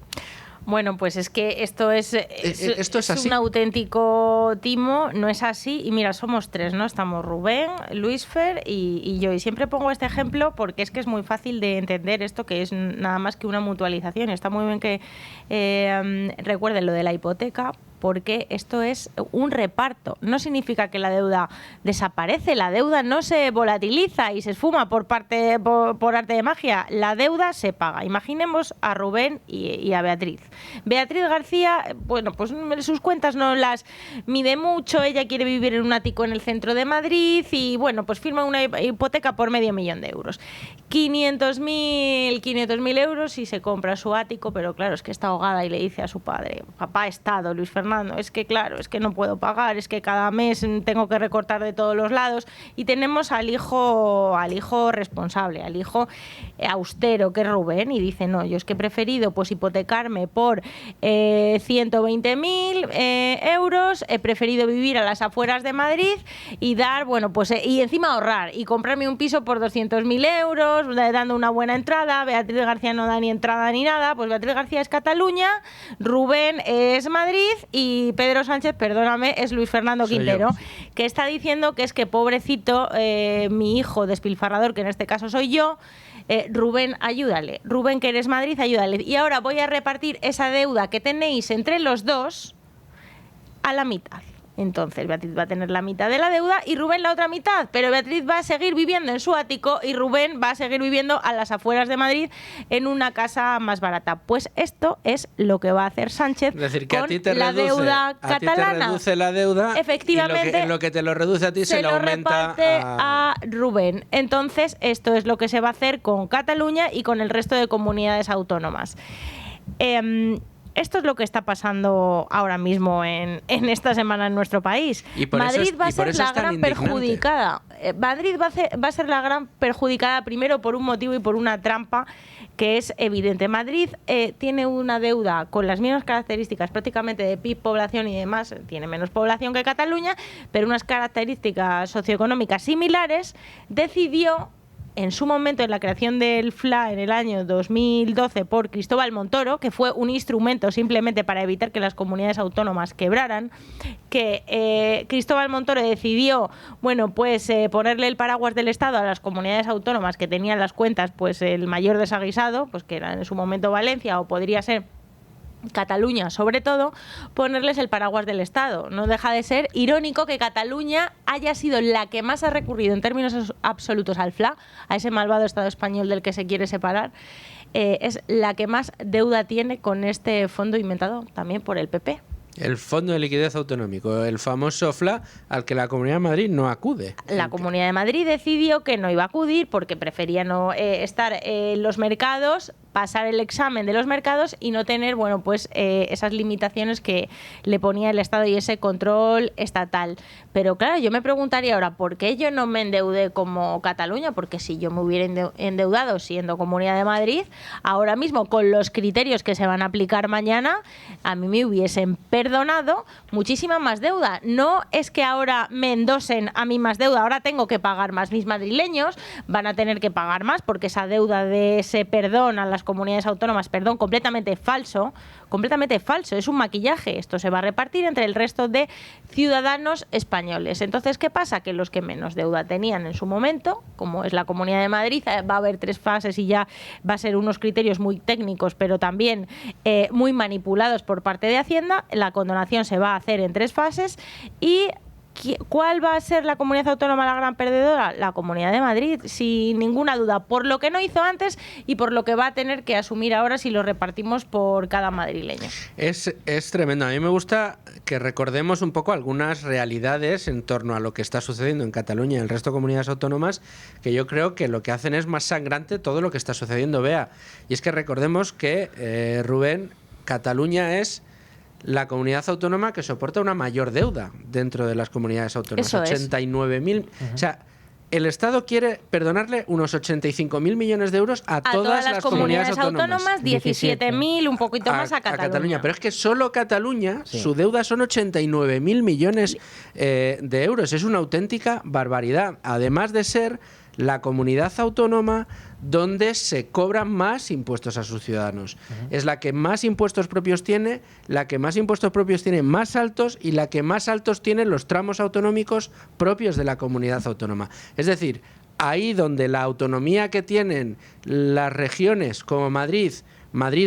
Bueno, pues es que esto es un auténtico timo, no es así. Y mira, somos 3, ¿no? Estamos Rubén, Luisfer y yo. Y siempre pongo este ejemplo porque es que es muy fácil de entender esto, que es nada más que una mutualización. Está muy bien que recuerden lo de la hipoteca, porque esto es un reparto. No significa que la deuda desaparece, la deuda no se volatiliza y se esfuma por arte de magia. La deuda se paga. Imaginemos a Rubén y a Beatriz. Beatriz García, bueno, pues sus cuentas no las mide mucho, ella quiere vivir en un ático en el centro de Madrid y, bueno, pues firma una hipoteca por 500.000 euros. 500.000 euros y se compra su ático, pero claro, es que está ahogada y le dice a su padre, papá Estado, Luis Fernando, Fernando, es que claro, es que no puedo pagar, es que cada mes tengo que recortar de todos los lados. Y tenemos al hijo responsable, al hijo austero, que es Rubén, y dice, no, yo es que he preferido pues hipotecarme por 120.000 euros, he preferido vivir a las afueras de Madrid y dar, bueno, pues y encima ahorrar y comprarme un piso por 200.000 euros, dando una buena entrada. Beatriz García no da ni entrada ni nada, pues Beatriz García es Cataluña, Rubén es Madrid y Pedro Sánchez, perdóname, es Luis Fernando Quintero, que está diciendo que es que pobrecito, mi hijo despilfarrador, que en este caso soy yo, Rubén, ayúdale. Rubén, que eres Madrid, ayúdale. Y ahora voy a repartir esa deuda que tenéis entre los dos a la mitad. Entonces Beatriz va a tener la mitad de la deuda y Rubén la otra mitad, pero Beatriz va a seguir viviendo en su ático y Rubén va a seguir viviendo a las afueras de Madrid en una casa más barata. Pues esto es lo que va a hacer Sánchez, es decir, que con a ti te la deuda catalana. A ti te reduce la deuda, efectivamente, y lo que te lo reduce a ti se lo aumenta reparte a Rubén. Entonces esto es lo que se va a hacer con Cataluña y con el resto de comunidades autónomas. Esto es lo que está pasando ahora mismo en esta semana en nuestro país. Madrid va a ser la gran perjudicada. Madrid va a ser la gran perjudicada, primero por un motivo y por una trampa que es evidente. Madrid tiene una deuda con las mismas características prácticamente de PIB, población y demás, tiene menos población que Cataluña, pero unas características socioeconómicas similares. Decidió en su momento, en la creación del FLA en el año 2012 por Cristóbal Montoro, que fue un instrumento simplemente para evitar que las comunidades autónomas quebraran, que Cristóbal Montoro decidió, bueno, pues ponerle el paraguas del Estado a las comunidades autónomas que tenían las cuentas, pues el mayor desaguisado, pues que era en su momento Valencia o podría ser Cataluña, sobre todo, ponerles el paraguas del Estado. No deja de ser irónico que Cataluña haya sido la que más ha recurrido en términos absolutos al FLA, a ese malvado Estado español del que se quiere separar. Es la que más deuda tiene con este fondo inventado también por el PP. El Fondo de Liquidez Autonómico, el famoso FLA al que la Comunidad de Madrid no acude. La Comunidad de Madrid decidió que no iba a acudir porque prefería no estar en los mercados, pasar el examen de los mercados y no tener, bueno, pues esas limitaciones que le ponía el Estado y ese control estatal. Pero claro, yo me preguntaría ahora, ¿por qué yo no me endeudé como Cataluña? Porque si yo me hubiera endeudado siendo Comunidad de Madrid, ahora mismo con los criterios que se van a aplicar mañana, a mí me hubiesen perdonado muchísima más deuda. No es que ahora me endosen a mí más deuda, ahora tengo que pagar más. Mis madrileños van a tener que pagar más porque esa deuda de ese perdón a las comunidades autónomas, perdón, completamente falso, es un maquillaje. Esto se va a repartir entre el resto de ciudadanos españoles. Entonces, ¿qué pasa? Que los que menos deuda tenían en su momento, como es la Comunidad de Madrid, va a haber 3 fases y ya va a ser unos criterios muy técnicos, pero también muy manipulados por parte de Hacienda. La condonación se va a hacer en 3 fases y ¿cuál va a ser la comunidad autónoma la gran perdedora? La Comunidad de Madrid, sin ninguna duda, por lo que no hizo antes y por lo que va a tener que asumir ahora si lo repartimos por cada madrileño. Es tremendo. A mí me gusta que recordemos un poco algunas realidades en torno a lo que está sucediendo en Cataluña y el resto de comunidades autónomas, que yo creo que lo que hacen es más sangrante todo lo que está sucediendo, Bea. Y es que recordemos que, Rubén, Cataluña es la comunidad autónoma que soporta una mayor deuda dentro de las comunidades autónomas. Eso 89.000. O sea, el Estado quiere perdonarle unos 85.000 millones de euros a todas las comunidades autónomas. 17.000, un poquito más a Cataluña. Pero es que solo Cataluña, su deuda son 89.000 millones de euros. Es una auténtica barbaridad. Además de ser la comunidad autónoma donde se cobran más impuestos a sus ciudadanos. Es la que más impuestos propios tiene, la que más impuestos propios tiene más altos y la que más altos tiene los tramos autonómicos propios de la comunidad autónoma. Es decir, ahí donde la autonomía que tienen las regiones como Madrid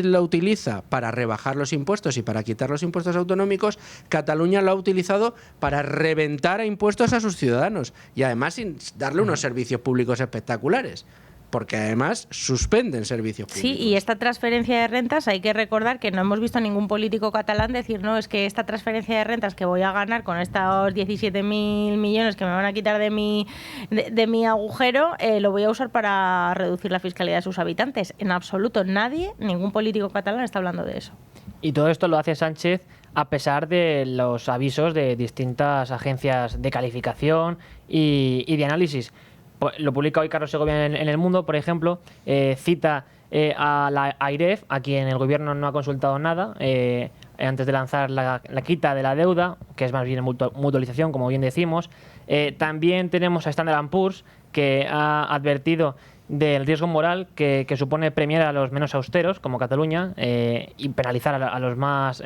lo utiliza para rebajar los impuestos y para quitar los impuestos autonómicos, Cataluña lo ha utilizado para reventar a impuestos a sus ciudadanos y además sin darle unos servicios públicos espectaculares. Porque además suspenden servicios públicos. Sí, y esta transferencia de rentas, hay que recordar que no hemos visto a ningún político catalán decir, no, es que esta transferencia de rentas que voy a ganar con estos 17.000 millones que me van a quitar de mi agujero, lo voy a usar para reducir la fiscalidad de sus habitantes. En absoluto nadie, ningún político catalán está hablando de eso. Y todo esto lo hace Sánchez a pesar de los avisos de distintas agencias de calificación y de análisis. Lo publica hoy Carlos Segovia en El Mundo, por ejemplo, cita a la AIREF, a quien el gobierno no ha consultado nada, antes de lanzar la quita de la deuda, que es más bien mutualización, como bien decimos. También tenemos a Standard & Poor's, que ha advertido del riesgo moral que supone premiar a los menos austeros, como Cataluña, y penalizar a los más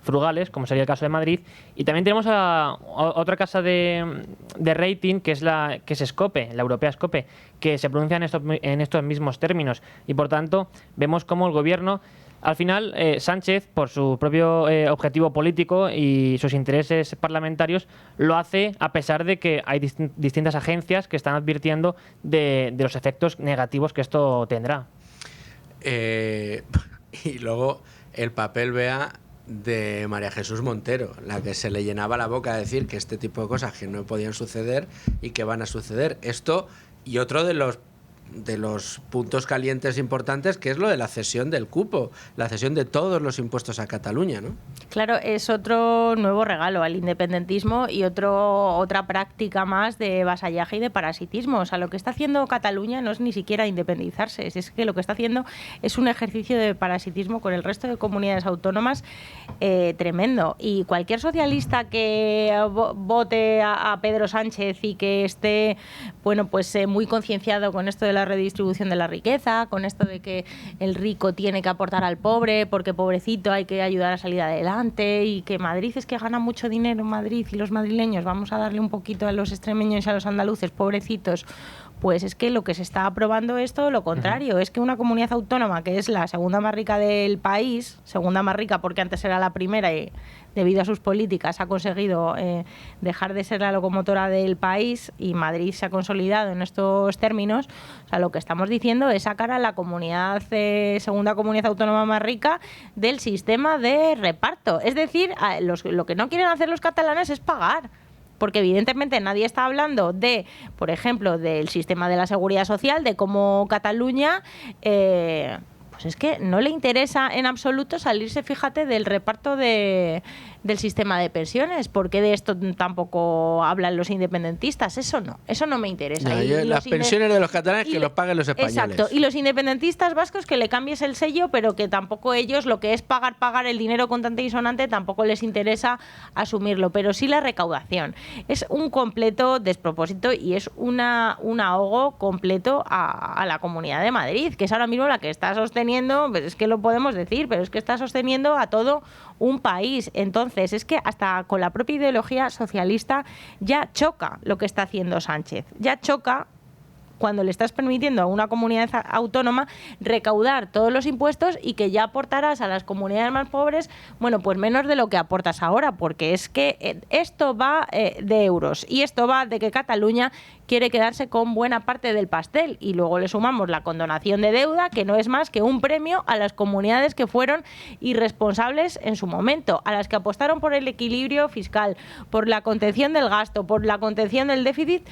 frugales, como sería el caso de Madrid. Y también tenemos a otra casa de rating, que es Scope, la europea Scope, que se pronuncia en estos mismos términos. Y por tanto, vemos cómo el gobierno, al final, Sánchez, por su propio objetivo político y sus intereses parlamentarios, lo hace a pesar de que hay distintas agencias que están advirtiendo de los efectos negativos que esto tendrá. Y luego el papel, Bea, de María Jesús Montero, la que se le llenaba la boca a decir que este tipo de cosas que no podían suceder y que van a suceder. Esto y otro de los puntos calientes importantes, que es lo de la cesión del cupo, la cesión de todos los impuestos a Cataluña, ¿no? Claro, es otro nuevo regalo al independentismo y otra práctica más de vasallaje y de parasitismo. O sea, lo que está haciendo Cataluña no es ni siquiera independizarse, es que lo que está haciendo es un ejercicio de parasitismo con el resto de comunidades autónomas tremendo. Y cualquier socialista que vote a Pedro Sánchez y que esté, bueno, pues muy concienciado con esto de la redistribución de la riqueza, con esto de que el rico tiene que aportar al pobre porque pobrecito hay que ayudar a salir adelante, y que Madrid es que gana mucho dinero, Madrid y los madrileños, vamos a darle un poquito a los extremeños y a los andaluces, pobrecitos. Pues es que lo que se está aprobando es todo lo contrario. Es que una comunidad autónoma que es la segunda más rica del país, segunda más rica porque antes era la primera y debido a sus políticas ha conseguido dejar de ser la locomotora del país, y Madrid se ha consolidado en estos términos. O sea, lo que estamos diciendo es sacar a la segunda comunidad autónoma más rica del sistema de reparto. Es decir, lo que no quieren hacer los catalanes es pagar. Porque evidentemente nadie está hablando de, por ejemplo, del sistema de la seguridad social, de cómo Cataluña, pues es que no le interesa en absoluto salirse, fíjate, del reparto del sistema de pensiones, porque de esto tampoco hablan los independentistas. Eso no me interesa. No, las pensiones de los catalanes que los paguen los españoles. Exacto, y los independentistas vascos que le cambies el sello, pero que tampoco ellos, lo que es pagar el dinero contante y sonante, tampoco les interesa asumirlo, pero sí la recaudación. Es un completo despropósito y es un ahogo completo a la Comunidad de Madrid, que es ahora mismo la que está sosteniendo, pues es que lo podemos decir, pero es que está sosteniendo a todo un país. Entonces, es que hasta con la propia ideología socialista ya choca lo que está haciendo Sánchez. Ya choca cuando le estás permitiendo a una comunidad autónoma recaudar todos los impuestos y que ya aportarás a las comunidades más pobres, bueno, pues menos de lo que aportas ahora, porque es que esto va de euros y esto va de que Cataluña quiere quedarse con buena parte del pastel, y luego le sumamos la condonación de deuda, que no es más que un premio a las comunidades que fueron irresponsables en su momento, a las que apostaron por el equilibrio fiscal, por la contención del gasto, por la contención del déficit,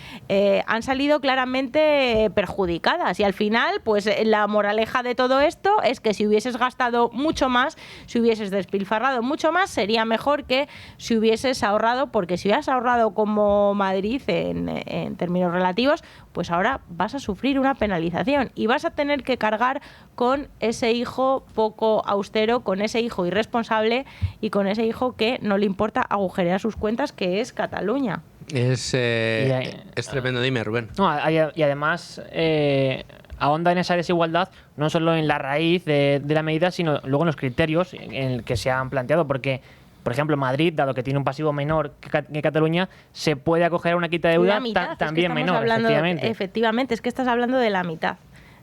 han salido claramente perjudicadas. Y al final, pues la moraleja de todo esto es que si hubieses gastado mucho más, si hubieses despilfarrado mucho más, sería mejor que si hubieses ahorrado, porque si hubieras ahorrado como Madrid en términos relativos, pues ahora vas a sufrir una penalización y vas a tener que cargar con ese hijo poco austero, con ese hijo irresponsable y con ese hijo que no le importa agujerear sus cuentas, que es Cataluña. Es tremendo, dime, Rubén. No, y además ahonda en esa desigualdad no solo en la raíz de la medida, sino luego en los criterios en el que se han planteado, porque por ejemplo, Madrid, dado que tiene un pasivo menor que Cataluña, se puede acoger a una quita de deuda también menor, efectivamente. Efectivamente, es que estás hablando de la mitad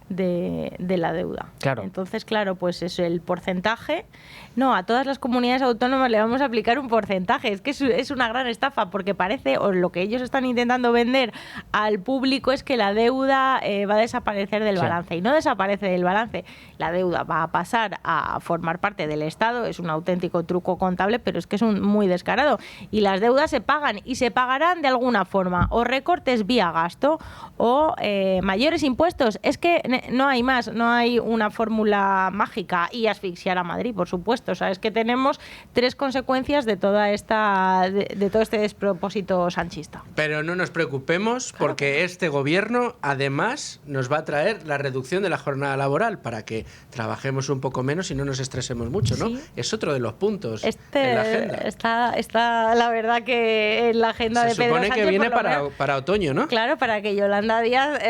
de la deuda. Claro. Entonces, claro, pues es el porcentaje. No, a todas las comunidades autónomas le vamos a aplicar un porcentaje. Es que es una gran estafa, porque parece, o lo que ellos están intentando vender al público es que la deuda va a desaparecer del balance. Y no desaparece del balance. La deuda va a pasar a formar parte del Estado. Es un auténtico truco contable, pero es que es muy descarado. Y las deudas se pagan y se pagarán de alguna forma. O recortes vía gasto o mayores impuestos. Es que no hay más, no hay una fórmula mágica, y asfixiar a Madrid, por supuesto. O sea, es que tenemos 3 consecuencias de toda de todo este despropósito sanchista. Pero no nos preocupemos, porque este gobierno además nos va a traer la reducción de la jornada laboral para que trabajemos un poco menos y no nos estresemos mucho, ¿no? Sí. Es otro de los puntos en la agenda. Está la verdad que en la agenda de Pedro Sánchez. Se supone que viene para otoño, ¿no? Claro, para que Yolanda Díaz,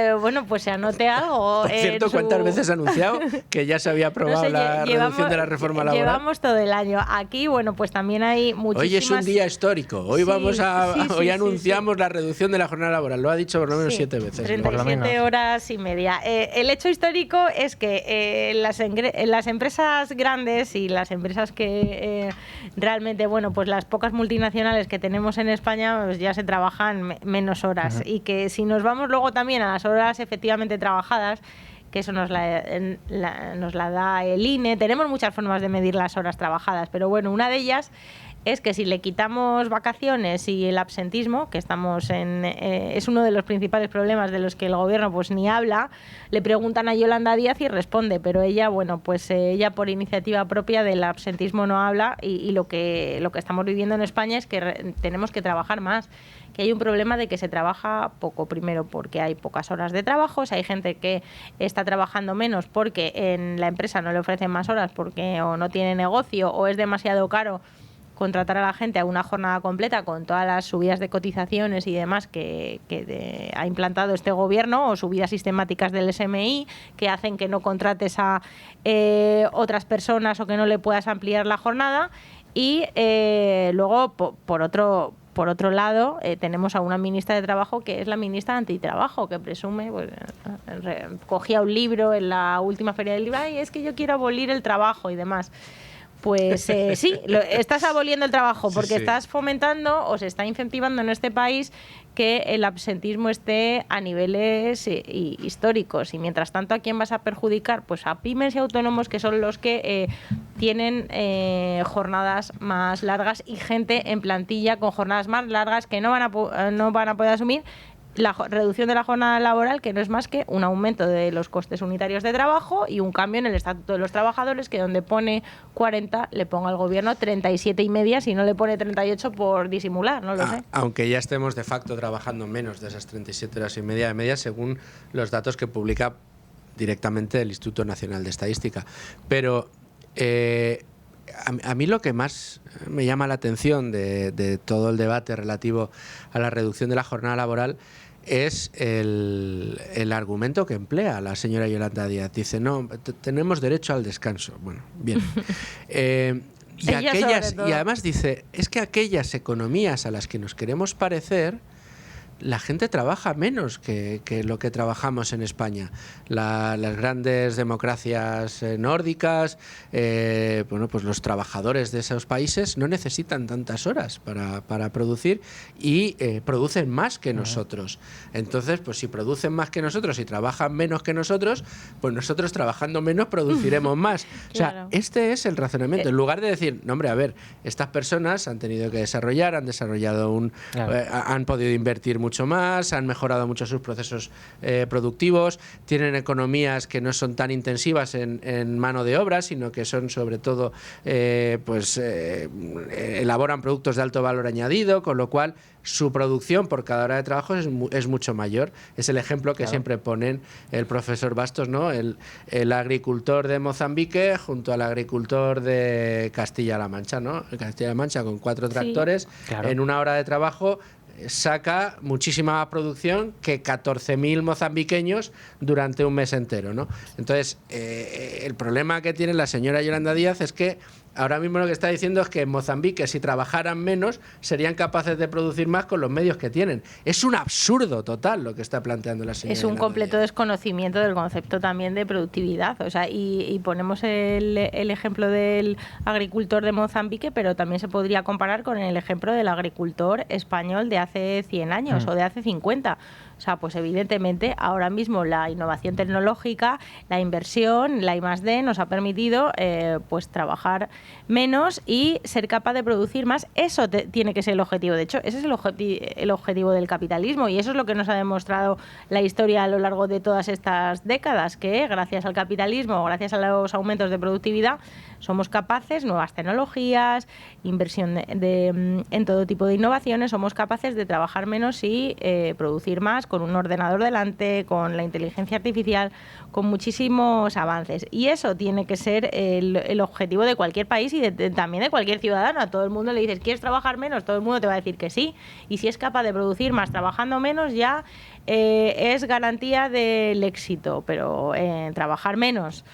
pues se anote algo. Por cierto, ¿cuántas veces ha anunciado que ya se había aprobado la reducción de la reforma laboral? Llevamos todo el año. Aquí, pues también hay muchísimas... Hoy es un día histórico. Hoy hoy anunciamos la reducción de la jornada laboral. Lo ha dicho por lo menos 7 veces. 37 horas y media. El hecho histórico es que las empresas grandes y las empresas que realmente, pues las pocas multinacionales que tenemos en España, pues ya se trabajan menos horas. Y que si nos vamos luego también a las horas efectivamente trabajadas, que eso nos la da el INE. Tenemos muchas formas de medir las horas trabajadas, pero una de ellas es que si le quitamos vacaciones y el absentismo, que estamos es uno de los principales problemas de los que el gobierno pues ni habla, le preguntan a Yolanda Díaz y responde, pero ella, ella por iniciativa propia del absentismo no habla, y lo que estamos viviendo en España es que tenemos que trabajar más, que hay un problema de que se trabaja poco, primero porque hay pocas horas de trabajo, hay gente que está trabajando menos porque en la empresa no le ofrecen más horas porque o no tiene negocio o es demasiado caro contratar a la gente a una jornada completa con todas las subidas de cotizaciones y demás que ha implantado este gobierno, o subidas sistemáticas del SMI que hacen que no contrates a otras personas o que no le puedas ampliar la jornada. Y luego, por otro lado, tenemos a una ministra de Trabajo que es la ministra antitrabajo, que presume, cogía un libro en la última feria del libro, y es que yo quiero abolir el trabajo y demás. Pues sí, estás aboliendo el trabajo porque estás fomentando o se está incentivando en este país que el absentismo esté a niveles históricos. Y mientras tanto, ¿a quién vas a perjudicar? Pues a pymes y autónomos, que son los que tienen jornadas más largas y gente en plantilla con jornadas más largas que no van a poder asumir la reducción de la jornada laboral, que no es más que un aumento de los costes unitarios de trabajo y un cambio en el estatuto de los trabajadores, que donde pone 40 le ponga al gobierno 37,5, si no le pone 38 por disimular, no lo sé. Aunque ya estemos de facto trabajando menos de esas 37 horas y media de media, según los datos que publica directamente el Instituto Nacional de Estadística. Pero a mí lo que más me llama la atención de todo el debate relativo a la reducción de la jornada laboral es el argumento que emplea la señora Yolanda Díaz. Dice, no, tenemos derecho al descanso. Bueno, bien. Y además dice, es que aquellas economías a las que nos queremos parecer, la gente trabaja menos que lo que trabajamos en España. Las grandes democracias nórdicas, pues los trabajadores de esos países no necesitan tantas horas para producir y producen más que nosotros. Entonces, pues si producen más que nosotros y trabajan menos que nosotros, pues nosotros trabajando menos produciremos más. Claro. O sea, este es el razonamiento. En lugar de decir, no, hombre, a ver, estas personas han tenido que desarrollar, han desarrollado han podido invertir mucho más, han mejorado mucho sus procesos productivos, tienen economías que no son tan intensivas en mano de obra, sino que son sobre todo elaboran productos de alto valor añadido, con lo cual su producción por cada hora de trabajo es mucho mayor. Es el ejemplo que siempre ponen el profesor Bastos, ¿no? El agricultor de Mozambique junto al agricultor de Castilla-La Mancha, ¿no? Castilla-La Mancha con 4 tractores, en una hora de trabajo saca muchísima más producción que 14.000 mozambiqueños durante un mes entero, ¿no? Entonces, el problema que tiene la señora Yolanda Díaz es que ahora mismo lo que está diciendo es que en Mozambique, si trabajaran menos, serían capaces de producir más con los medios que tienen. Es un absurdo total lo que está planteando la señora. Es un completo desconocimiento del concepto también de productividad. O sea, y ponemos el ejemplo del agricultor de Mozambique, pero también se podría comparar con el ejemplo del agricultor español de hace 100 años o de hace 50. O sea, pues evidentemente ahora mismo la innovación tecnológica, la inversión, la I+D nos ha permitido pues trabajar menos y ser capaz de producir más. Eso tiene que ser el objetivo. De hecho, ese es el objetivo del capitalismo, y eso es lo que nos ha demostrado la historia a lo largo de todas estas décadas, que gracias al capitalismo, gracias a los aumentos de productividad, somos capaces, nuevas tecnologías, inversión en todo tipo de innovaciones, somos capaces de trabajar menos y producir más con un ordenador delante, con la inteligencia artificial, con muchísimos avances. Y eso tiene que ser el objetivo de cualquier país y también de cualquier ciudadano. A todo el mundo le dices, ¿quieres trabajar menos? Todo el mundo te va a decir que sí. Y si es capaz de producir más trabajando menos, ya es garantía del éxito. Pero trabajar menos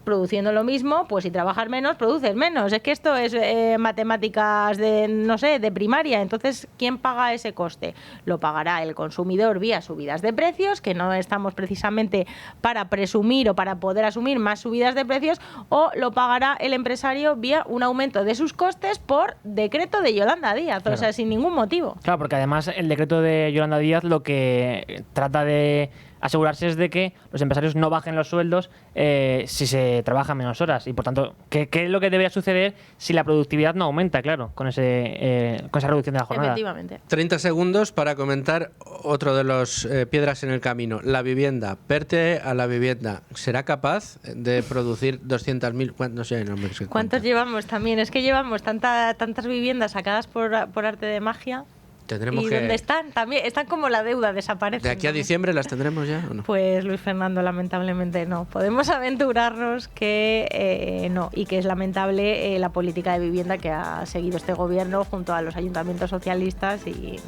produciendo lo mismo, pues si trabajas menos, produces menos. Es que esto es matemáticas de primaria. Entonces, ¿quién paga ese coste? Lo pagará el consumidor vía subidas de precios, que no estamos precisamente para presumir o para poder asumir más subidas de precios, o lo pagará el empresario vía un aumento de sus costes por decreto de Yolanda Díaz, claro. O sea, sin ningún motivo. Claro, porque además el decreto de Yolanda Díaz lo que trata de asegurarse es de que los empresarios no bajen los sueldos si se trabaja menos horas, y por tanto, ¿qué es lo que debería suceder si la productividad no aumenta, claro, con esa reducción de la jornada? Efectivamente. 30 segundos para comentar otro de los piedras en el camino, la vivienda. PERTE a la vivienda, ¿será capaz de producir 200.000? No sé, no me sé ¿Cuántos llevamos también? Es que llevamos tantas viviendas sacadas por arte de magia. Tendremos ¿Y que... dónde están? También están como la deuda, desaparecen. ¿De aquí a diciembre las tendremos ya o no? Pues Luis Fernando, lamentablemente no. Podemos aventurarnos que no, y que es lamentable la política de vivienda que ha seguido este gobierno junto a los ayuntamientos socialistas y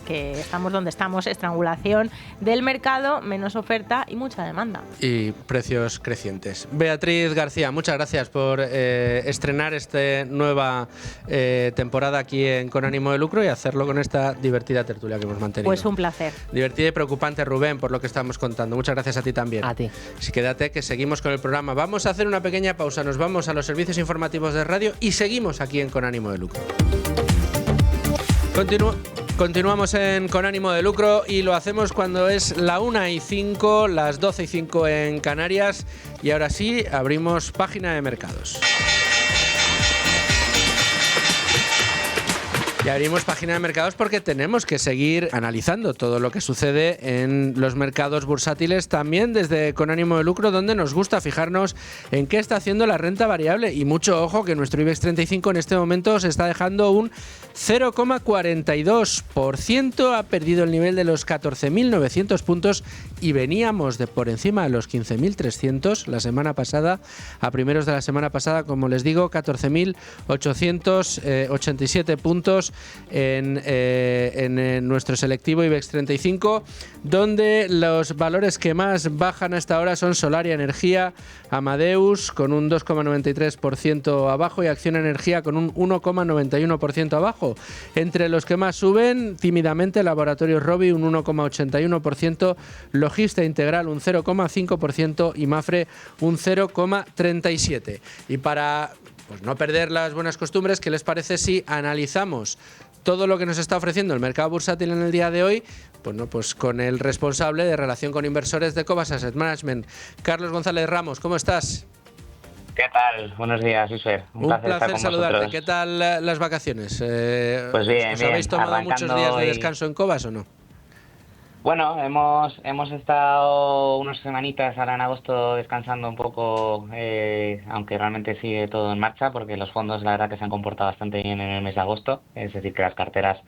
que estamos donde estamos, estrangulación del mercado, menos oferta y mucha demanda. Y precios crecientes. Beatriz García, muchas gracias por estrenar esta nueva temporada aquí en Con Ánimo de Lucro y hacerlo con esta divertida tertulia que hemos mantenido. Pues un placer. Divertida y preocupante, Rubén, por lo que estamos contando. Muchas gracias a ti también. A ti. Así quédate que seguimos con el programa. Vamos a hacer una pequeña pausa, nos vamos a los servicios informativos de radio y seguimos aquí en Con Ánimo de Lucro. Continuamos en Con Ánimo de Lucro y lo hacemos cuando es la 1:05, las 12:05 en Canarias, y ahora sí abrimos página de mercados. Y abrimos página de mercados porque tenemos que seguir analizando todo lo que sucede en los mercados bursátiles, también desde Con Ánimo de Lucro, donde nos gusta fijarnos en qué está haciendo la renta variable. Y mucho ojo que nuestro IBEX 35 en este momento se está dejando un 0,42%, ha perdido el nivel de los 14.900 puntos y veníamos de por encima de los 15.300 la semana pasada, a primeros de la semana pasada, como les digo, 14.887 puntos en nuestro selectivo IBEX 35, donde los valores que más bajan hasta ahora son Solaria Energía, Amadeus con un 2,93% abajo y Acciona Energía con un 1,91% abajo. Entre los que más suben, tímidamente, Laboratorios Rovi un 1,81%, Logista Integral un 0,5% y Mafre un 0,37%. Y para no perder las buenas costumbres, ¿qué les parece si analizamos todo lo que nos está ofreciendo el mercado bursátil en el día de hoy? Pues con el responsable de relación con inversores de Cobas Asset Management, Carlos González Ramos. ¿Cómo estás? ¿Qué tal? Buenos días, Isfer. Un placer saludarte. Vosotros. ¿Qué tal las vacaciones? Pues bien, ¿Os habéis tomado muchos días de descanso en Cobas o no? Bueno, hemos estado unas semanitas ahora en agosto descansando un poco, aunque realmente sigue todo en marcha, porque los fondos la verdad que se han comportado bastante bien en el mes de agosto, es decir, que las carteras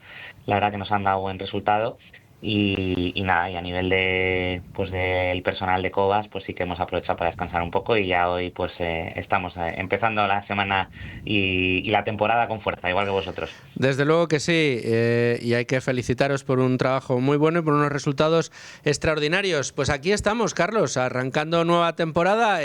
la verdad que nos han dado buen resultado. Y nada, y a nivel del personal de Cobas, pues sí que hemos aprovechado para descansar un poco y ya hoy pues estamos empezando la semana y la temporada con fuerza, igual que vosotros. Desde luego que sí, y hay que felicitaros por un trabajo muy bueno y por unos resultados extraordinarios. Pues aquí estamos, Carlos, arrancando nueva temporada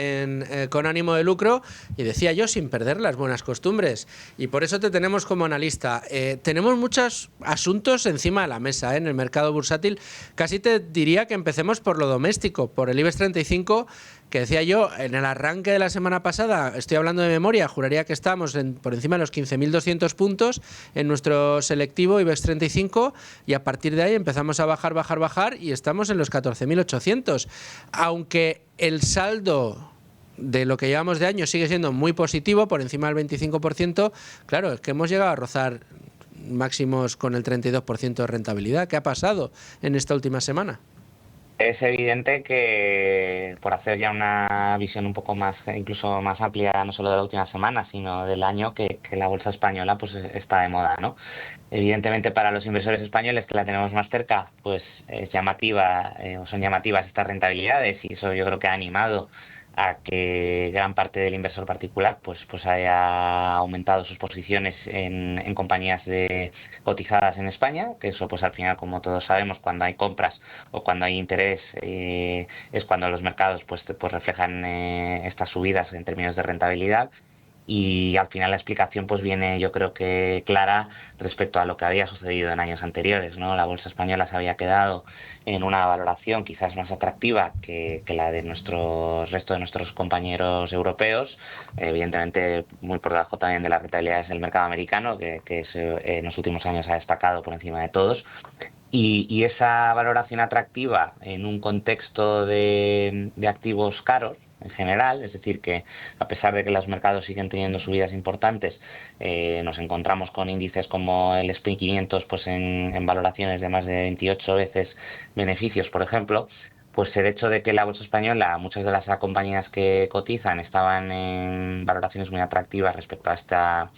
Con Ánimo de Lucro, y decía yo, sin perder las buenas costumbres, y por eso te tenemos como analista. Tenemos muchos asuntos encima de la mesa en el mercado bursátil bursátil. Casi te diría que empecemos por lo doméstico, por el IBEX 35, que decía yo, en el arranque de la semana pasada, estoy hablando de memoria, juraría que estábamos por encima de los 15.200 puntos en nuestro selectivo IBEX 35, y a partir de ahí empezamos a bajar y estamos en los 14.800. Aunque el saldo de lo que llevamos de año sigue siendo muy positivo, por encima del 25%, claro, es que hemos llegado a rozar máximos con el 32% de rentabilidad. ¿Qué ha pasado en esta última semana? Es evidente que, por hacer ya una visión un poco más, incluso más amplia, no solo de la última semana, sino del año, que la bolsa española pues está de moda, ¿no? Evidentemente, para los inversores españoles, que la tenemos más cerca, pues es llamativa, o son llamativas estas rentabilidades, y eso yo creo que ha animado a que gran parte del inversor particular pues haya aumentado sus posiciones en compañías cotizadas en España, que eso pues al final, como todos sabemos, cuando hay compras o cuando hay interés, es cuando los mercados pues reflejan estas subidas en términos de rentabilidad. Y al final la explicación pues viene, yo creo que clara, respecto a lo que había sucedido en años anteriores, ¿no? La bolsa española se había quedado en una valoración quizás más atractiva que la de resto de nuestros compañeros europeos, evidentemente muy por debajo también de las rentabilidades del mercado americano, que en los últimos años ha destacado por encima de todos. Y esa valoración atractiva en un contexto de activos caros en general, es decir, que a pesar de que los mercados siguen teniendo subidas importantes, nos encontramos con índices como el S&P 500 pues en valoraciones de más de 28 veces beneficios, por ejemplo. Pues el hecho de que la bolsa española, muchas de las compañías que cotizan estaban en valoraciones muy atractivas respecto a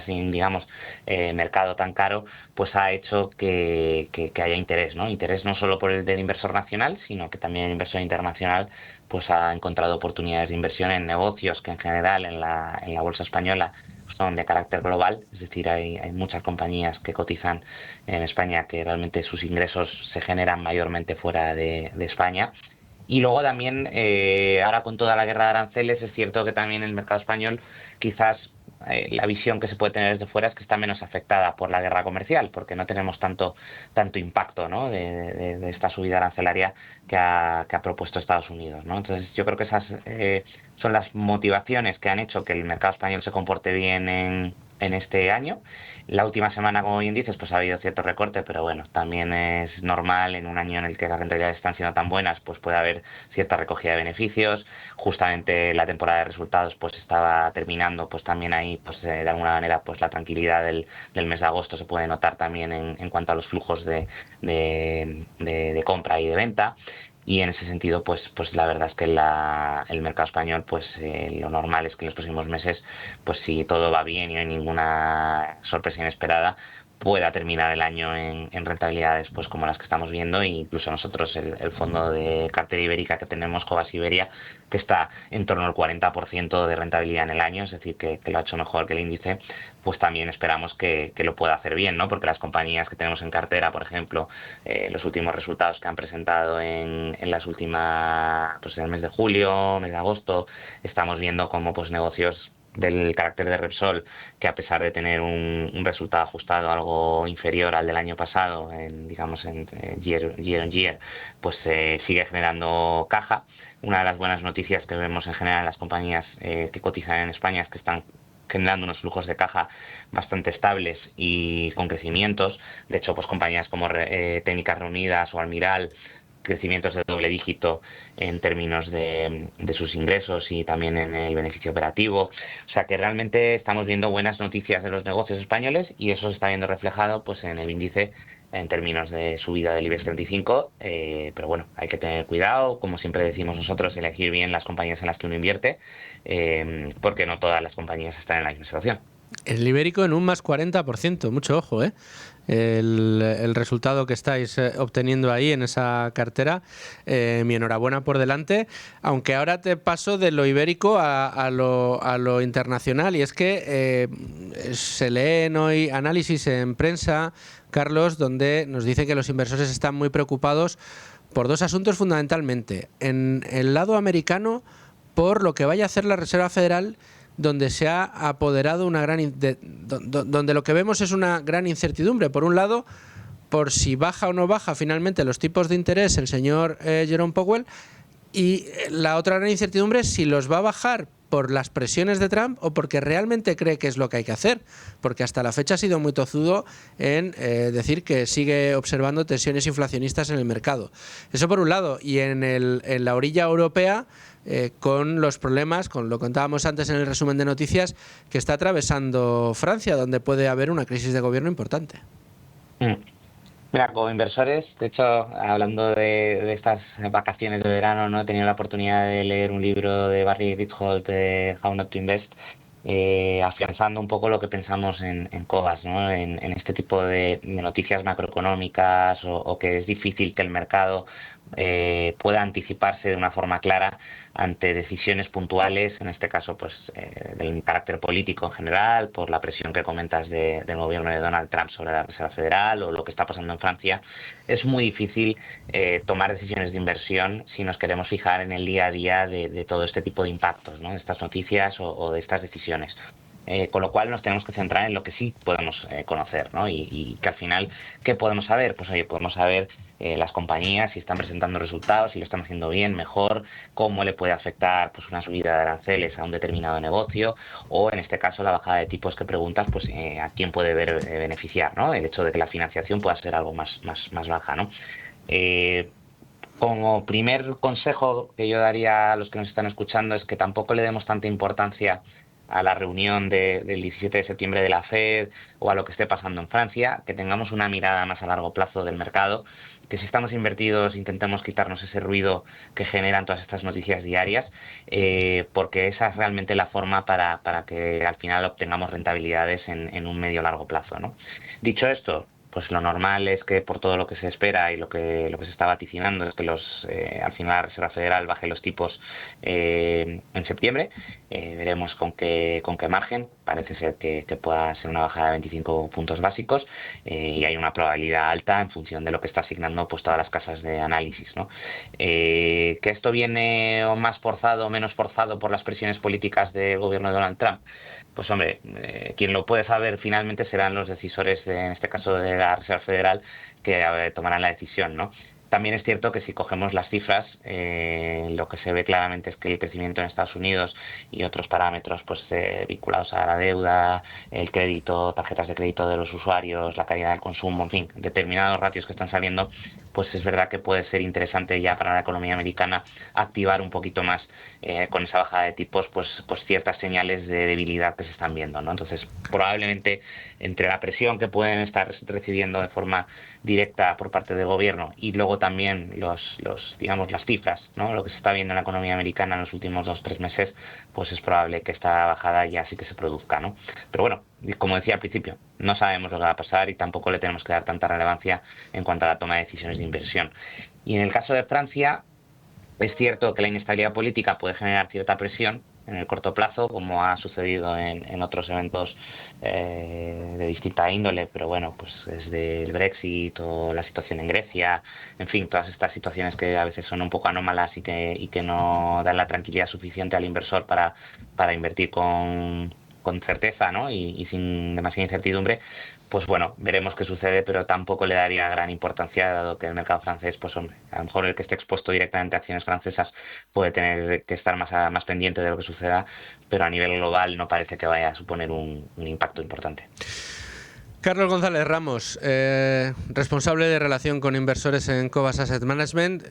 digamos, mercado tan caro, pues ha hecho que haya interés, ¿no? Interés no solo por el del inversor nacional, sino que también el inversor internacional pues ha encontrado oportunidades de inversión en negocios que en general en la bolsa española son de carácter global, es decir, hay muchas compañías que cotizan en España que realmente sus ingresos se generan mayormente fuera de España. Y luego también, ahora con toda la guerra de aranceles, es cierto que también el mercado español quizás la visión que se puede tener desde fuera es que está menos afectada por la guerra comercial, porque no tenemos tanto impacto, ¿no? de esta subida arancelaria que ha propuesto Estados Unidos, ¿no? Entonces yo creo que esas son las motivaciones que han hecho que el mercado español se comporte bien en este año. La última semana, como bien dices, pues ha habido cierto recorte, pero bueno, también es normal en un año en el que las rentabilidades están siendo tan buenas, pues puede haber cierta recogida de beneficios. Justamente la temporada de resultados pues estaba terminando, pues también ahí pues de alguna manera pues la tranquilidad del mes de agosto se puede notar también en cuanto a los flujos de compra y de venta. Y en ese sentido, pues la verdad es que el mercado español, pues lo normal es que en los próximos meses, pues si todo va bien y no hay ninguna sorpresa inesperada, pueda terminar el año en rentabilidades pues como las que estamos viendo, e incluso nosotros el fondo de cartera ibérica que tenemos, Cobas Iberia, que está en torno al 40% de rentabilidad en el año, es decir, que lo ha hecho mejor que el índice, pues también esperamos que lo pueda hacer bien, ¿no? Porque las compañías que tenemos en cartera, por ejemplo, los últimos resultados que han presentado en las últimas, pues en el mes de julio, mes de agosto, estamos viendo como pues negocios del carácter de Repsol, que a pesar de tener un resultado ajustado algo inferior al del año pasado, digamos en year on year, pues sigue generando caja. Una de las buenas noticias que vemos en general en las compañías que cotizan en España es que están generando unos flujos de caja bastante estables y con crecimientos. De hecho, pues compañías como Técnicas Reunidas o Almiral, crecimientos de doble dígito en términos de sus ingresos y también en el beneficio operativo. O sea que realmente estamos viendo buenas noticias de los negocios españoles, y eso se está viendo reflejado pues en el índice en términos de subida del IBEX 35, pero bueno, hay que tener cuidado, como siempre decimos nosotros, elegir bien las compañías en las que uno invierte, porque no todas las compañías están en la misma situación. El ibérico en un más 40%, mucho ojo, ¿eh? El resultado que estáis obteniendo ahí en esa cartera, mi enhorabuena por delante, aunque ahora te paso de lo ibérico a lo internacional, y es que se leen hoy análisis en prensa, Carlos, donde nos dice que los inversores están muy preocupados por dos asuntos fundamentalmente. En el lado americano, por lo que vaya a hacer la Reserva Federal, donde se ha apoderado donde lo que vemos es una gran incertidumbre. Por un lado, por si baja o no baja finalmente los tipos de interés el señor Jerome Powell, y la otra gran incertidumbre es si los va a bajar por las presiones de Trump o porque realmente cree que es lo que hay que hacer, porque hasta la fecha ha sido muy tozudo en decir que sigue observando tensiones inflacionistas en el mercado. Eso por un lado. Y en la orilla europea, con los problemas, con lo contábamos antes en el resumen de noticias, que está atravesando Francia, donde puede haber una crisis de gobierno importante. Mira, como inversores, de hecho, hablando de estas vacaciones de verano, no he tenido la oportunidad de leer un libro de Barry Ritholtz de How Not to Invest, afianzando un poco lo que pensamos en Cobas, ¿no? En este tipo de noticias macroeconómicas o que es difícil que el mercado pueda anticiparse de una forma clara ante decisiones puntuales, en este caso pues del carácter político en general, por la presión que comentas del gobierno de Donald Trump sobre la Reserva Federal o lo que está pasando en Francia. Es muy difícil tomar decisiones de inversión si nos queremos fijar en el día a día de todo este tipo de impactos, ¿no? De estas noticias o de estas decisiones. Con lo cual nos tenemos que centrar en lo que sí podemos conocer, ¿no? Y que al final, ¿qué podemos saber? Pues oye, podemos saber las compañías si están presentando resultados, si lo están haciendo bien, mejor, cómo le puede afectar pues una subida de aranceles a un determinado negocio, o en este caso la bajada de tipos que preguntas, pues a quién puede beneficiar, ¿no? El hecho de que la financiación pueda ser algo más baja, ¿no? Como primer consejo que yo daría a los que nos están escuchando es que tampoco le demos tanta importancia a la reunión del 17 de septiembre de la FED o a lo que esté pasando en Francia, que tengamos una mirada más a largo plazo del mercado, que si estamos invertidos intentemos quitarnos ese ruido que generan todas estas noticias diarias, porque esa es realmente la forma para que al final obtengamos rentabilidades en un medio largo plazo, ¿no? Dicho esto, pues lo normal es que por todo lo que se espera y lo que se está vaticinando es que al final la Reserva Federal baje los tipos en septiembre. Veremos con qué margen. Parece ser que pueda ser una bajada de 25 puntos básicos y hay una probabilidad alta en función de lo que está asignando pues todas las casas de análisis, ¿no? Que esto viene o más forzado o menos forzado por las presiones políticas del gobierno de Donald Trump. Pues hombre, quien lo puede saber finalmente serán los decisores, en este caso de la Reserva Federal, que tomarán la decisión, ¿no? También es cierto que si cogemos las cifras, lo que se ve claramente es que el crecimiento en Estados Unidos y otros parámetros pues vinculados a la deuda, el crédito, tarjetas de crédito de los usuarios, la calidad del consumo, en fin, determinados ratios que están saliendo, pues es verdad que puede ser interesante ya para la economía americana activar un poquito más con esa bajada de tipos pues ciertas señales de debilidad que se están viendo, ¿no? Entonces, probablemente entre la presión que pueden estar recibiendo de forma directa por parte del gobierno y luego también digamos las cifras, ¿no? Lo que se está viendo en la economía americana en los últimos 2-3 meses, pues es probable que esta bajada ya sí que se produzca, ¿no? Pero bueno, como decía al principio, no sabemos lo que va a pasar y tampoco le tenemos que dar tanta relevancia en cuanto a la toma de decisiones de inversión. Y en el caso de Francia, es cierto que la inestabilidad política puede generar cierta presión en el corto plazo, como ha sucedido en otros eventos de distinta índole, pero bueno, pues desde el Brexit o la situación en Grecia, en fin, todas estas situaciones que a veces son un poco anómalas y que no dan la tranquilidad suficiente al inversor para invertir con certeza, ¿no? Y sin demasiada incertidumbre. Pues bueno, veremos qué sucede, pero tampoco le daría gran importancia, dado que el mercado francés, pues hombre, a lo mejor el que esté expuesto directamente a acciones francesas puede tener que estar más pendiente de lo que suceda, pero a nivel global no parece que vaya a suponer un impacto importante. Carlos González Ramos, responsable de relación con inversores en Cobas Asset Management.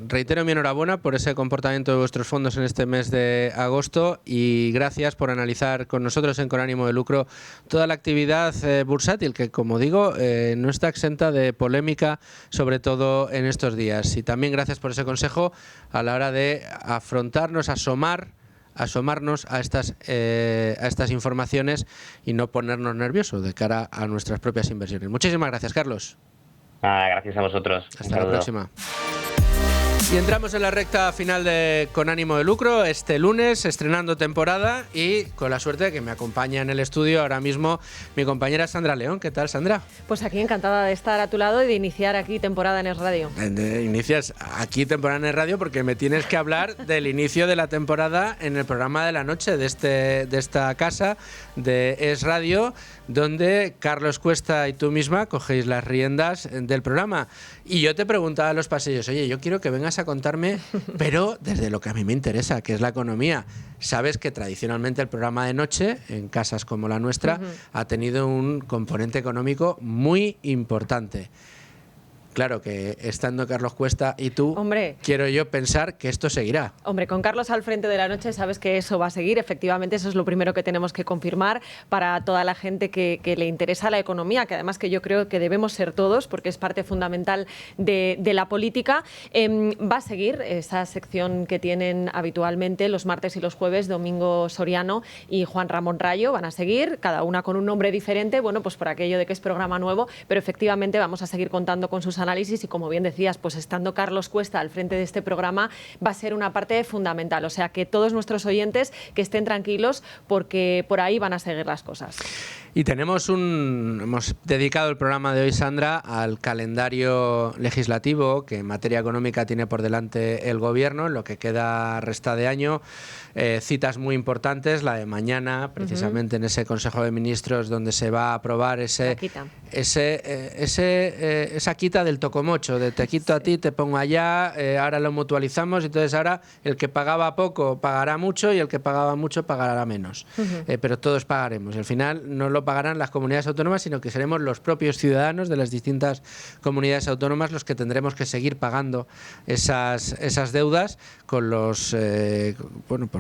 Reitero mi enhorabuena por ese comportamiento de vuestros fondos en este mes de agosto y gracias por analizar con nosotros en Con Ánimo de Lucro toda la actividad bursátil que, como digo, no está exenta de polémica, sobre todo en estos días. Y también gracias por ese consejo a la hora de asomarnos a estas informaciones y no ponernos nerviosos de cara a nuestras propias inversiones. Muchísimas gracias, Carlos. Gracias a vosotros. Hasta la próxima. Y entramos en la recta final de Con ánimo de lucro, este lunes, estrenando temporada y con la suerte de que me acompaña en el estudio ahora mismo mi compañera Sandra León. ¿Qué tal, Sandra? Pues aquí encantada de estar a tu lado y de iniciar aquí temporada en Es Radio. Inicias aquí temporada en Es Radio porque me tienes que hablar del inicio de la temporada en el programa de la noche de esta casa de Es Radio, donde Carlos Cuesta y tú misma cogéis las riendas del programa. Y yo te preguntaba en los pasillos, oye, yo quiero que vengas a contarme, pero desde lo que a mí me interesa, que es la economía. Sabes que tradicionalmente el programa de noche, en casas como la nuestra, ha tenido un componente económico muy importante. Claro que estando Carlos Cuesta y tú, Hombre, quiero yo pensar que esto seguirá. Hombre, con Carlos al frente de la noche sabes que eso va a seguir. Efectivamente, eso es lo primero que tenemos que confirmar para toda la gente que le interesa la economía, que además que yo creo que debemos ser todos, porque es parte fundamental de la política. Va a seguir esa sección que tienen habitualmente los martes y los jueves, Domingo Soriano y Juan Ramón Rayo. Van a seguir, cada una con un nombre diferente, bueno, pues por aquello de que es programa nuevo, pero efectivamente vamos a seguir contando con sus análisis y, como bien decías, pues estando Carlos Cuesta al frente de este programa va a ser una parte fundamental. O sea, que todos nuestros oyentes que estén tranquilos porque por ahí van a seguir las cosas. Y hemos dedicado el programa de hoy, Sandra, al calendario legislativo que en materia económica tiene por delante el Gobierno, en lo que resta de año. Citas muy importantes, la de mañana, precisamente en ese Consejo de Ministros donde se va a aprobar esa quita del tocomocho, de te quito a ti, te pongo allá, ahora lo mutualizamos, entonces ahora el que pagaba poco pagará mucho y el que pagaba mucho pagará menos. Pero todos pagaremos. Al final no lo pagarán las comunidades autónomas, sino que seremos los propios ciudadanos de las distintas comunidades autónomas los que tendremos que seguir pagando esas deudas con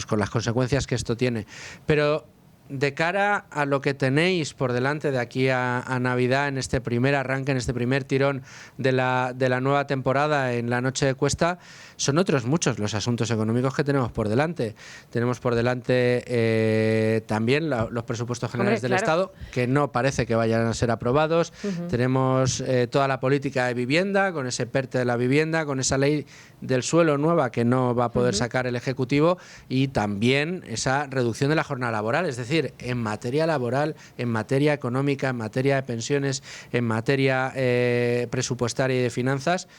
con las consecuencias que esto tiene. Pero de cara a lo que tenéis por delante de aquí a Navidad, en este primer arranque, en este primer tirón de la nueva temporada en la Noche de Cuesta, son otros muchos los asuntos económicos que tenemos por delante. Tenemos por delante también los presupuestos generales del Estado, que no parece que vayan a ser aprobados. Tenemos toda la política de vivienda, con ese PERTE de la vivienda, con esa ley del suelo nueva que no va a poder sacar el Ejecutivo, y también esa reducción de la jornada laboral. Es decir, en materia laboral, en materia económica, en materia de pensiones, en materia presupuestaria y de finanzas,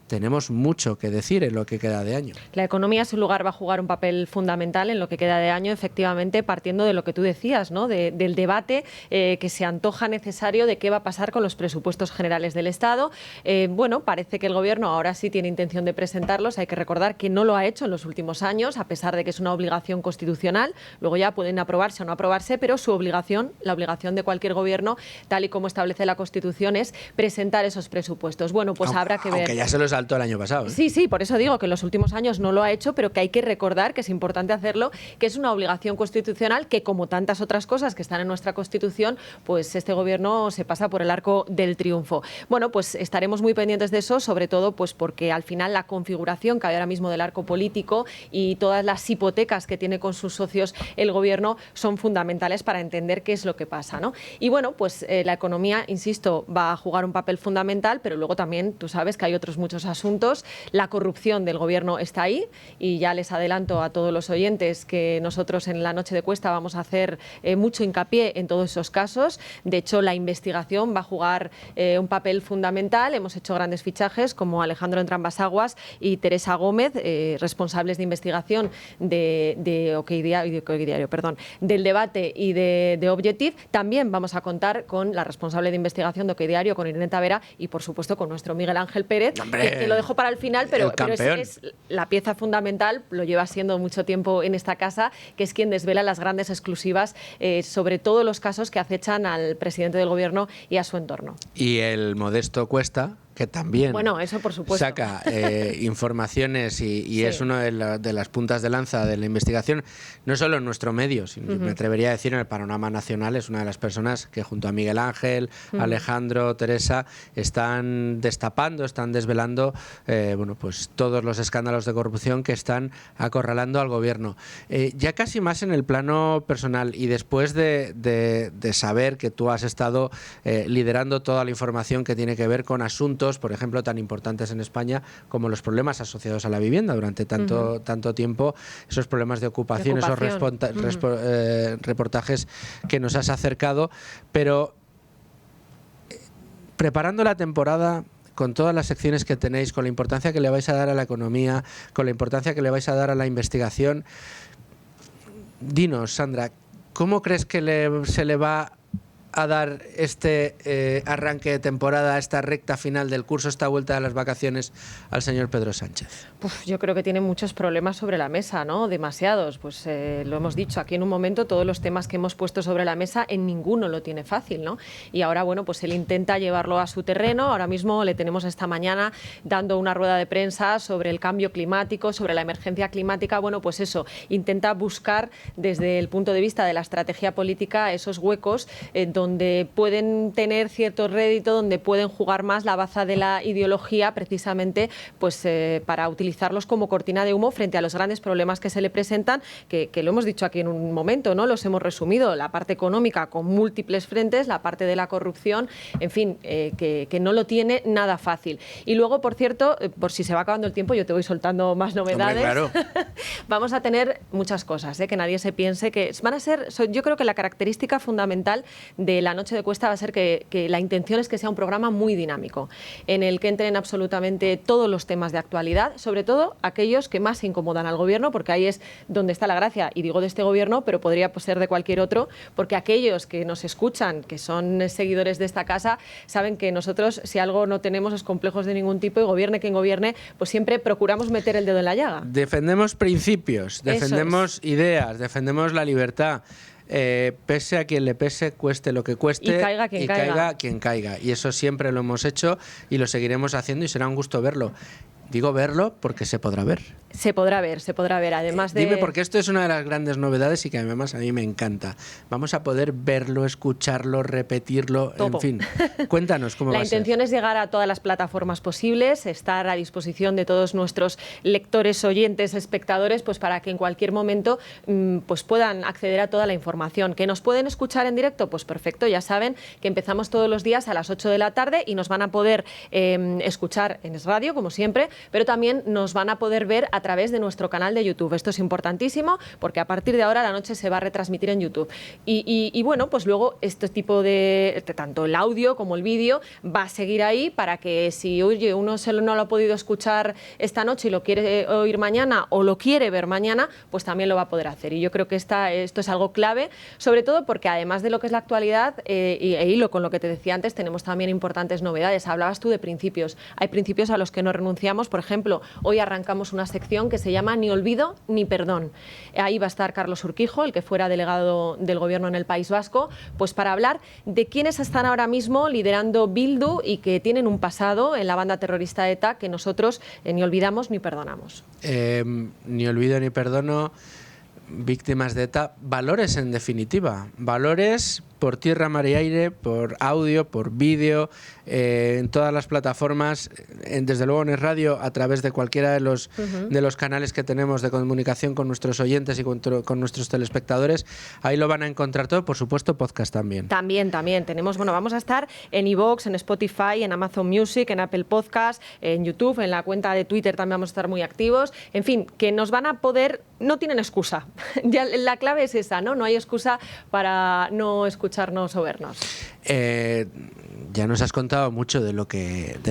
tenemos mucho que decir en lo que queda de año. La economía, en su lugar, va a jugar un papel fundamental en lo que queda de año, efectivamente, partiendo de lo que tú decías, ¿no? Del debate que se antoja necesario de qué va a pasar con los presupuestos generales del Estado. Parece que el Gobierno ahora sí tiene intención de presentarlos. Hay que recordar que no lo ha hecho en los últimos años, a pesar de que es una obligación constitucional. Luego ya pueden aprobarse o no aprobarse, pero su obligación, la obligación de cualquier Gobierno, tal y como establece la Constitución, es presentar esos presupuestos. Bueno, pues habrá que ver. Aunque ya se los saltó el año pasado. Sí, por eso digo que en los últimos años no lo ha hecho, pero que hay que recordar, que es importante hacerlo, que es una obligación constitucional que, como tantas otras cosas que están en nuestra Constitución, pues este Gobierno se pasa por el arco del triunfo. Bueno, pues estaremos muy pendientes de eso, sobre todo pues porque al final la configuración que hay ahora mismo del arco político y todas las hipotecas que tiene con sus socios el Gobierno son fundamentales para entender qué es lo que pasa, ¿no? Y bueno, pues la economía, insisto, va a jugar un papel fundamental, pero luego también tú sabes que hay otros muchos asuntos. La corrupción del Gobierno está ahí, y ya les adelanto a todos los oyentes que nosotros en la Noche de Cuesta vamos a hacer mucho hincapié en todos esos casos. De hecho, la investigación va a jugar un papel fundamental. Hemos hecho grandes fichajes como Alejandro Entrambas-Aguas y Teresa Gómez, responsables de investigación de OK Diario, del Debate y de Objective. También vamos a contar con la responsable de investigación de OK Diario, con Irene Tavera, y por supuesto con nuestro Miguel Ángel Pérez, que lo dejo para el final, pero es la pieza fundamental, lo lleva siendo mucho tiempo en esta casa, que es quien desvela las grandes exclusivas sobre todos los casos que acechan al presidente del Gobierno y a su entorno. Y el modesto Cuesta, que también eso por supuesto saca informaciones y es una de las puntas de lanza de la investigación, no solo en nuestro medio, sino me atrevería a decir en el panorama nacional. Es una de las personas que junto a Miguel Ángel, Alejandro, Teresa, están destapando, están desvelando pues todos los escándalos de corrupción que están acorralando al Gobierno. Ya casi más en el plano personal, y después de saber que tú has estado liderando toda la información que tiene que ver con asuntos asuntos, por ejemplo, tan importantes en España como los problemas asociados a la vivienda durante tanto tiempo, esos problemas de ocupación. Esos reportajes que nos has acercado, pero preparando la temporada, con todas las secciones que tenéis, con la importancia que le vais a dar a la economía, con la importancia que le vais a dar a la investigación, dinos, Sandra, ¿cómo crees que se le va a dar este arranque de temporada, esta recta final del curso, esta vuelta de las vacaciones al señor Pedro Sánchez? Yo creo que tiene muchos problemas sobre la mesa, ¿no? Demasiados. Pues lo hemos dicho aquí en un momento, todos los temas que hemos puesto sobre la mesa, en ninguno lo tiene fácil, ¿no? Y ahora, bueno, pues él intenta llevarlo a su terreno. Ahora mismo le tenemos esta mañana dando una rueda de prensa sobre el cambio climático, sobre la emergencia climática. Bueno, pues eso, intenta buscar desde el punto de vista de la estrategia política esos huecos donde pueden tener cierto rédito, donde pueden jugar más la baza de la ideología, precisamente pues para utilizarlos como cortina de humo frente a los grandes problemas que se le presentan, que lo hemos dicho aquí en un momento, ¿no? Los hemos resumido, la parte económica con múltiples frentes, la parte de la corrupción, en fin, que no lo tiene nada fácil. Y luego, por cierto, por si se va acabando el tiempo, yo te voy soltando más novedades. Hombre, claro. Vamos a tener muchas cosas, que nadie se piense que van a ser, yo creo que la característica fundamental de la Noche de Cuesta va a ser que la intención es que sea un programa muy dinámico, en el que entren absolutamente todos los temas de actualidad, sobre todo aquellos que más incomodan al gobierno, porque ahí es donde está la gracia, y digo de este gobierno, pero podría ser de cualquier otro, porque aquellos que nos escuchan, que son seguidores de esta casa, saben que nosotros, si algo no tenemos, es complejos de ningún tipo, y gobierne quien gobierne, pues siempre procuramos meter el dedo en la llaga. Defendemos principios, defendemos ideas, defendemos la libertad. Pese a quien le pese, cueste lo que cueste, y caiga quien caiga. Y eso siempre lo hemos hecho y lo seguiremos haciendo, y será un gusto verlo. Digo verlo porque se podrá ver. Se podrá ver, además de... Dime, porque esto es una de las grandes novedades y que además a mí me encanta. Vamos a poder verlo, escucharlo, repetirlo, todo. En fin. Cuéntanos cómo va a ser. La intención es llegar a todas las plataformas posibles, estar a disposición de todos nuestros lectores, oyentes, espectadores, pues para que en cualquier momento pues puedan acceder a toda la información. ¿Que nos pueden escuchar en directo? Pues perfecto, ya saben que empezamos todos los días a las 8 de la tarde y nos van a poder escuchar en Es Radio, como siempre, pero también nos van a poder ver a través de nuestro canal de YouTube. Esto es importantísimo porque a partir de ahora la noche se va a retransmitir en YouTube. Y bueno, pues luego este tipo de, tanto el audio como el vídeo, va a seguir ahí para que si uno no lo ha podido escuchar esta noche y lo quiere oír mañana o lo quiere ver mañana, pues también lo va a poder hacer. Y yo creo que esto es algo clave, sobre todo porque además de lo que es la actualidad, e hilo con lo que te decía antes, tenemos también importantes novedades. Hablabas tú de principios. Hay principios a los que no renunciamos. Por ejemplo, hoy arrancamos una sección que se llama Ni olvido ni perdón. Ahí va a estar Carlos Urquijo, el que fuera delegado del Gobierno en el País Vasco, pues para hablar de quiénes están ahora mismo liderando Bildu y que tienen un pasado en la banda terrorista ETA que nosotros ni olvidamos ni perdonamos. Ni olvido ni perdono, víctimas de ETA, valores en definitiva, valores por tierra, mar y aire, por audio, por vídeo, en todas las plataformas, desde luego en Es Radio, a través de cualquiera de los canales que tenemos de comunicación con nuestros oyentes y con nuestros telespectadores. Ahí lo van a encontrar todo, por supuesto podcast también. También tenemos, vamos a estar en iVoox, en Spotify, en Amazon Music, en Apple Podcast, en YouTube, en la cuenta de Twitter también vamos a estar muy activos. En fin, que nos van a poder, no tienen excusa. Ya la clave es esa, ¿no? No hay excusa para no escucharnos o vernos. Ya nos has contado mucho de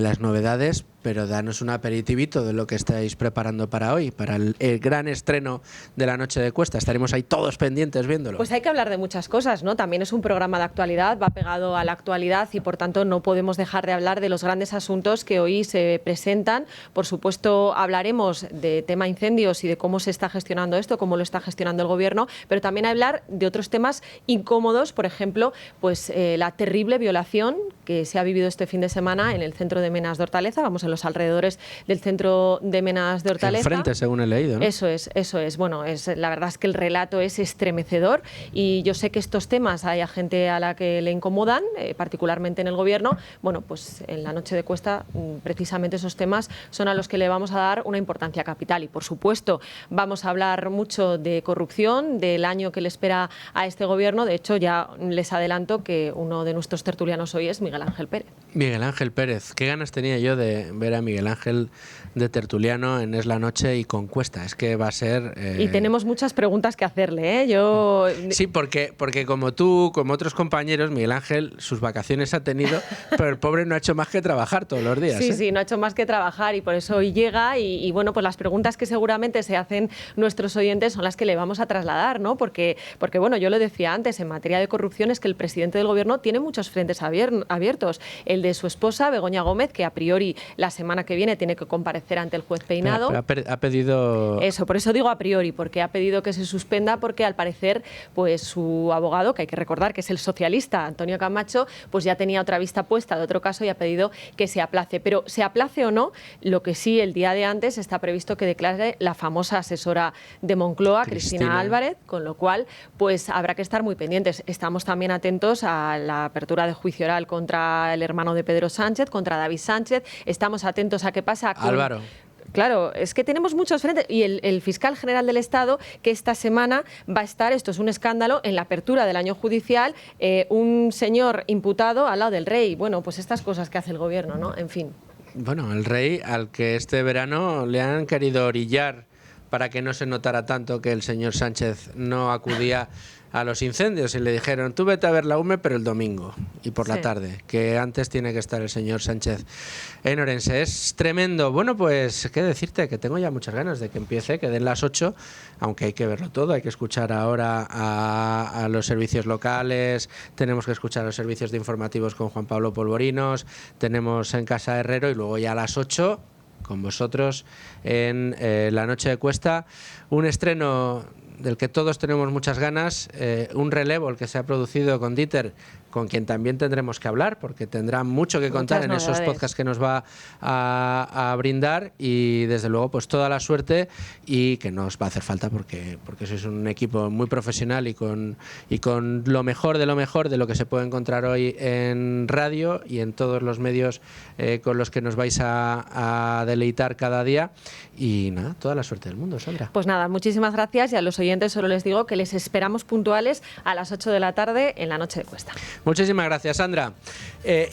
las novedades, pero danos un aperitivito de lo que estáis preparando para hoy, para el gran estreno de la Noche de Cuesta. Estaremos ahí todos pendientes viéndolo. Pues hay que hablar de muchas cosas, ¿no? También es un programa de actualidad, va pegado a la actualidad y por tanto no podemos dejar de hablar de los grandes asuntos que hoy se presentan. Por supuesto hablaremos de tema incendios y de cómo se está gestionando esto, cómo lo está gestionando el Gobierno, pero también hablar de otros temas incómodos, por ejemplo, pues la terrible violación que se ha vivido este fin de semana en el centro de Menas de Hortaleza. Vamos a los alrededores del centro de Menas de Hortaleza. Enfrente, según he leído, ¿no? Eso es. Bueno, la verdad es que el relato es estremecedor y yo sé que estos temas hay a gente a la que le incomodan, particularmente en el Gobierno. Bueno, pues en la noche de Cuesta precisamente esos temas son a los que le vamos a dar una importancia capital y, por supuesto, vamos a hablar mucho de corrupción, del año que le espera a este Gobierno. De hecho, ya les adelanto que uno de nuestros tertulianos hoy es Miguel Ángel Pérez. Miguel Ángel Pérez, qué ganas tenía yo de ver a Miguel Ángel de tertuliano en Es la Noche y con Cuesta. Es que va a ser... Y tenemos muchas preguntas que hacerle, ¿eh? Yo... Sí, porque como tú, como otros compañeros, Miguel Ángel sus vacaciones ha tenido, pero el pobre no ha hecho más que trabajar todos los días. Sí, no ha hecho más que trabajar y por eso hoy llega y bueno, pues las preguntas que seguramente se hacen nuestros oyentes son las que le vamos a trasladar, ¿no? Porque bueno, yo lo decía antes, en materia de corrupción es que el presidente del Gobierno tiene muchos frentes abiertos. El de su esposa, Begoña Gómez, que a priori la semana que viene tiene que comparecer ante el juez Peinado. Pero ha pedido... Eso, por eso digo a priori, porque ha pedido que se suspenda porque al parecer pues su abogado, que hay que recordar que es el socialista Antonio Camacho, pues ya tenía otra vista puesta de otro caso y ha pedido que se aplace. Pero se aplace o no, lo que sí el día de antes está previsto que declare la famosa asesora de Moncloa, Cristina Álvarez, con lo cual pues habrá que estar muy pendientes. Estamos también atentos a la apertura de juicio oral contra el hermano de Pedro Sánchez, contra David Sánchez. Estamos atentos a qué pasa con... Álvaro. Claro, es que tenemos muchos frentes y el fiscal general del Estado que esta semana va a estar, esto es un escándalo, en la apertura del año judicial, un señor imputado al lado del rey. Bueno, pues estas cosas que hace el Gobierno, ¿no? En fin. Bueno, el rey al que este verano le han querido orillar para que no se notara tanto que el señor Sánchez no acudía a los incendios y le dijeron, tú vete a ver la UME pero el domingo y por la tarde, que antes tiene que estar el señor Sánchez en Orense. Es tremendo. Bueno, pues qué decirte, que tengo ya muchas ganas de que empiece, que den las 8, aunque hay que verlo todo, hay que escuchar ahora a los servicios locales, tenemos que escuchar a los servicios de informativos con Juan Pablo Polvorinos, tenemos en Casa Herrero y luego ya a las 8 con vosotros en La Noche de Cuesta, un estreno del que todos tenemos muchas ganas, un relevo el que se ha producido con Dieter, con quien también tendremos que hablar, porque tendrá mucho que contar en esos podcasts que nos va a brindar y desde luego pues toda la suerte y que nos va a hacer falta porque sois un equipo muy profesional y con lo mejor de lo que se puede encontrar hoy en radio y en todos los medios con los que nos vais a deleitar cada día y nada, toda la suerte del mundo, Sandra. Pues nada, muchísimas gracias y a los oyentes solo les digo que les esperamos puntuales a las 8 de la tarde en La Noche de Cuesta. Muchísimas gracias, Sandra.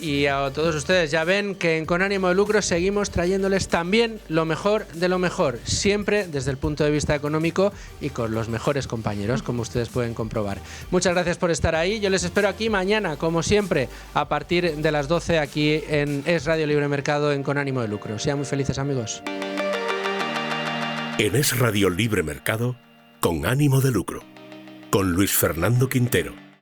Y a todos ustedes, ya ven que Con Ánimo de Lucro seguimos trayéndoles también lo mejor de lo mejor, siempre desde el punto de vista económico y con los mejores compañeros, como ustedes pueden comprobar. Muchas gracias por estar ahí. Yo les espero aquí mañana, como siempre, a partir de las 12, aquí en Es Radio Libre Mercado en Con Ánimo de Lucro. Sean muy felices, amigos. En Es Radio Libre Mercado, Con Ánimo de Lucro, con Luis Fernando Quintero.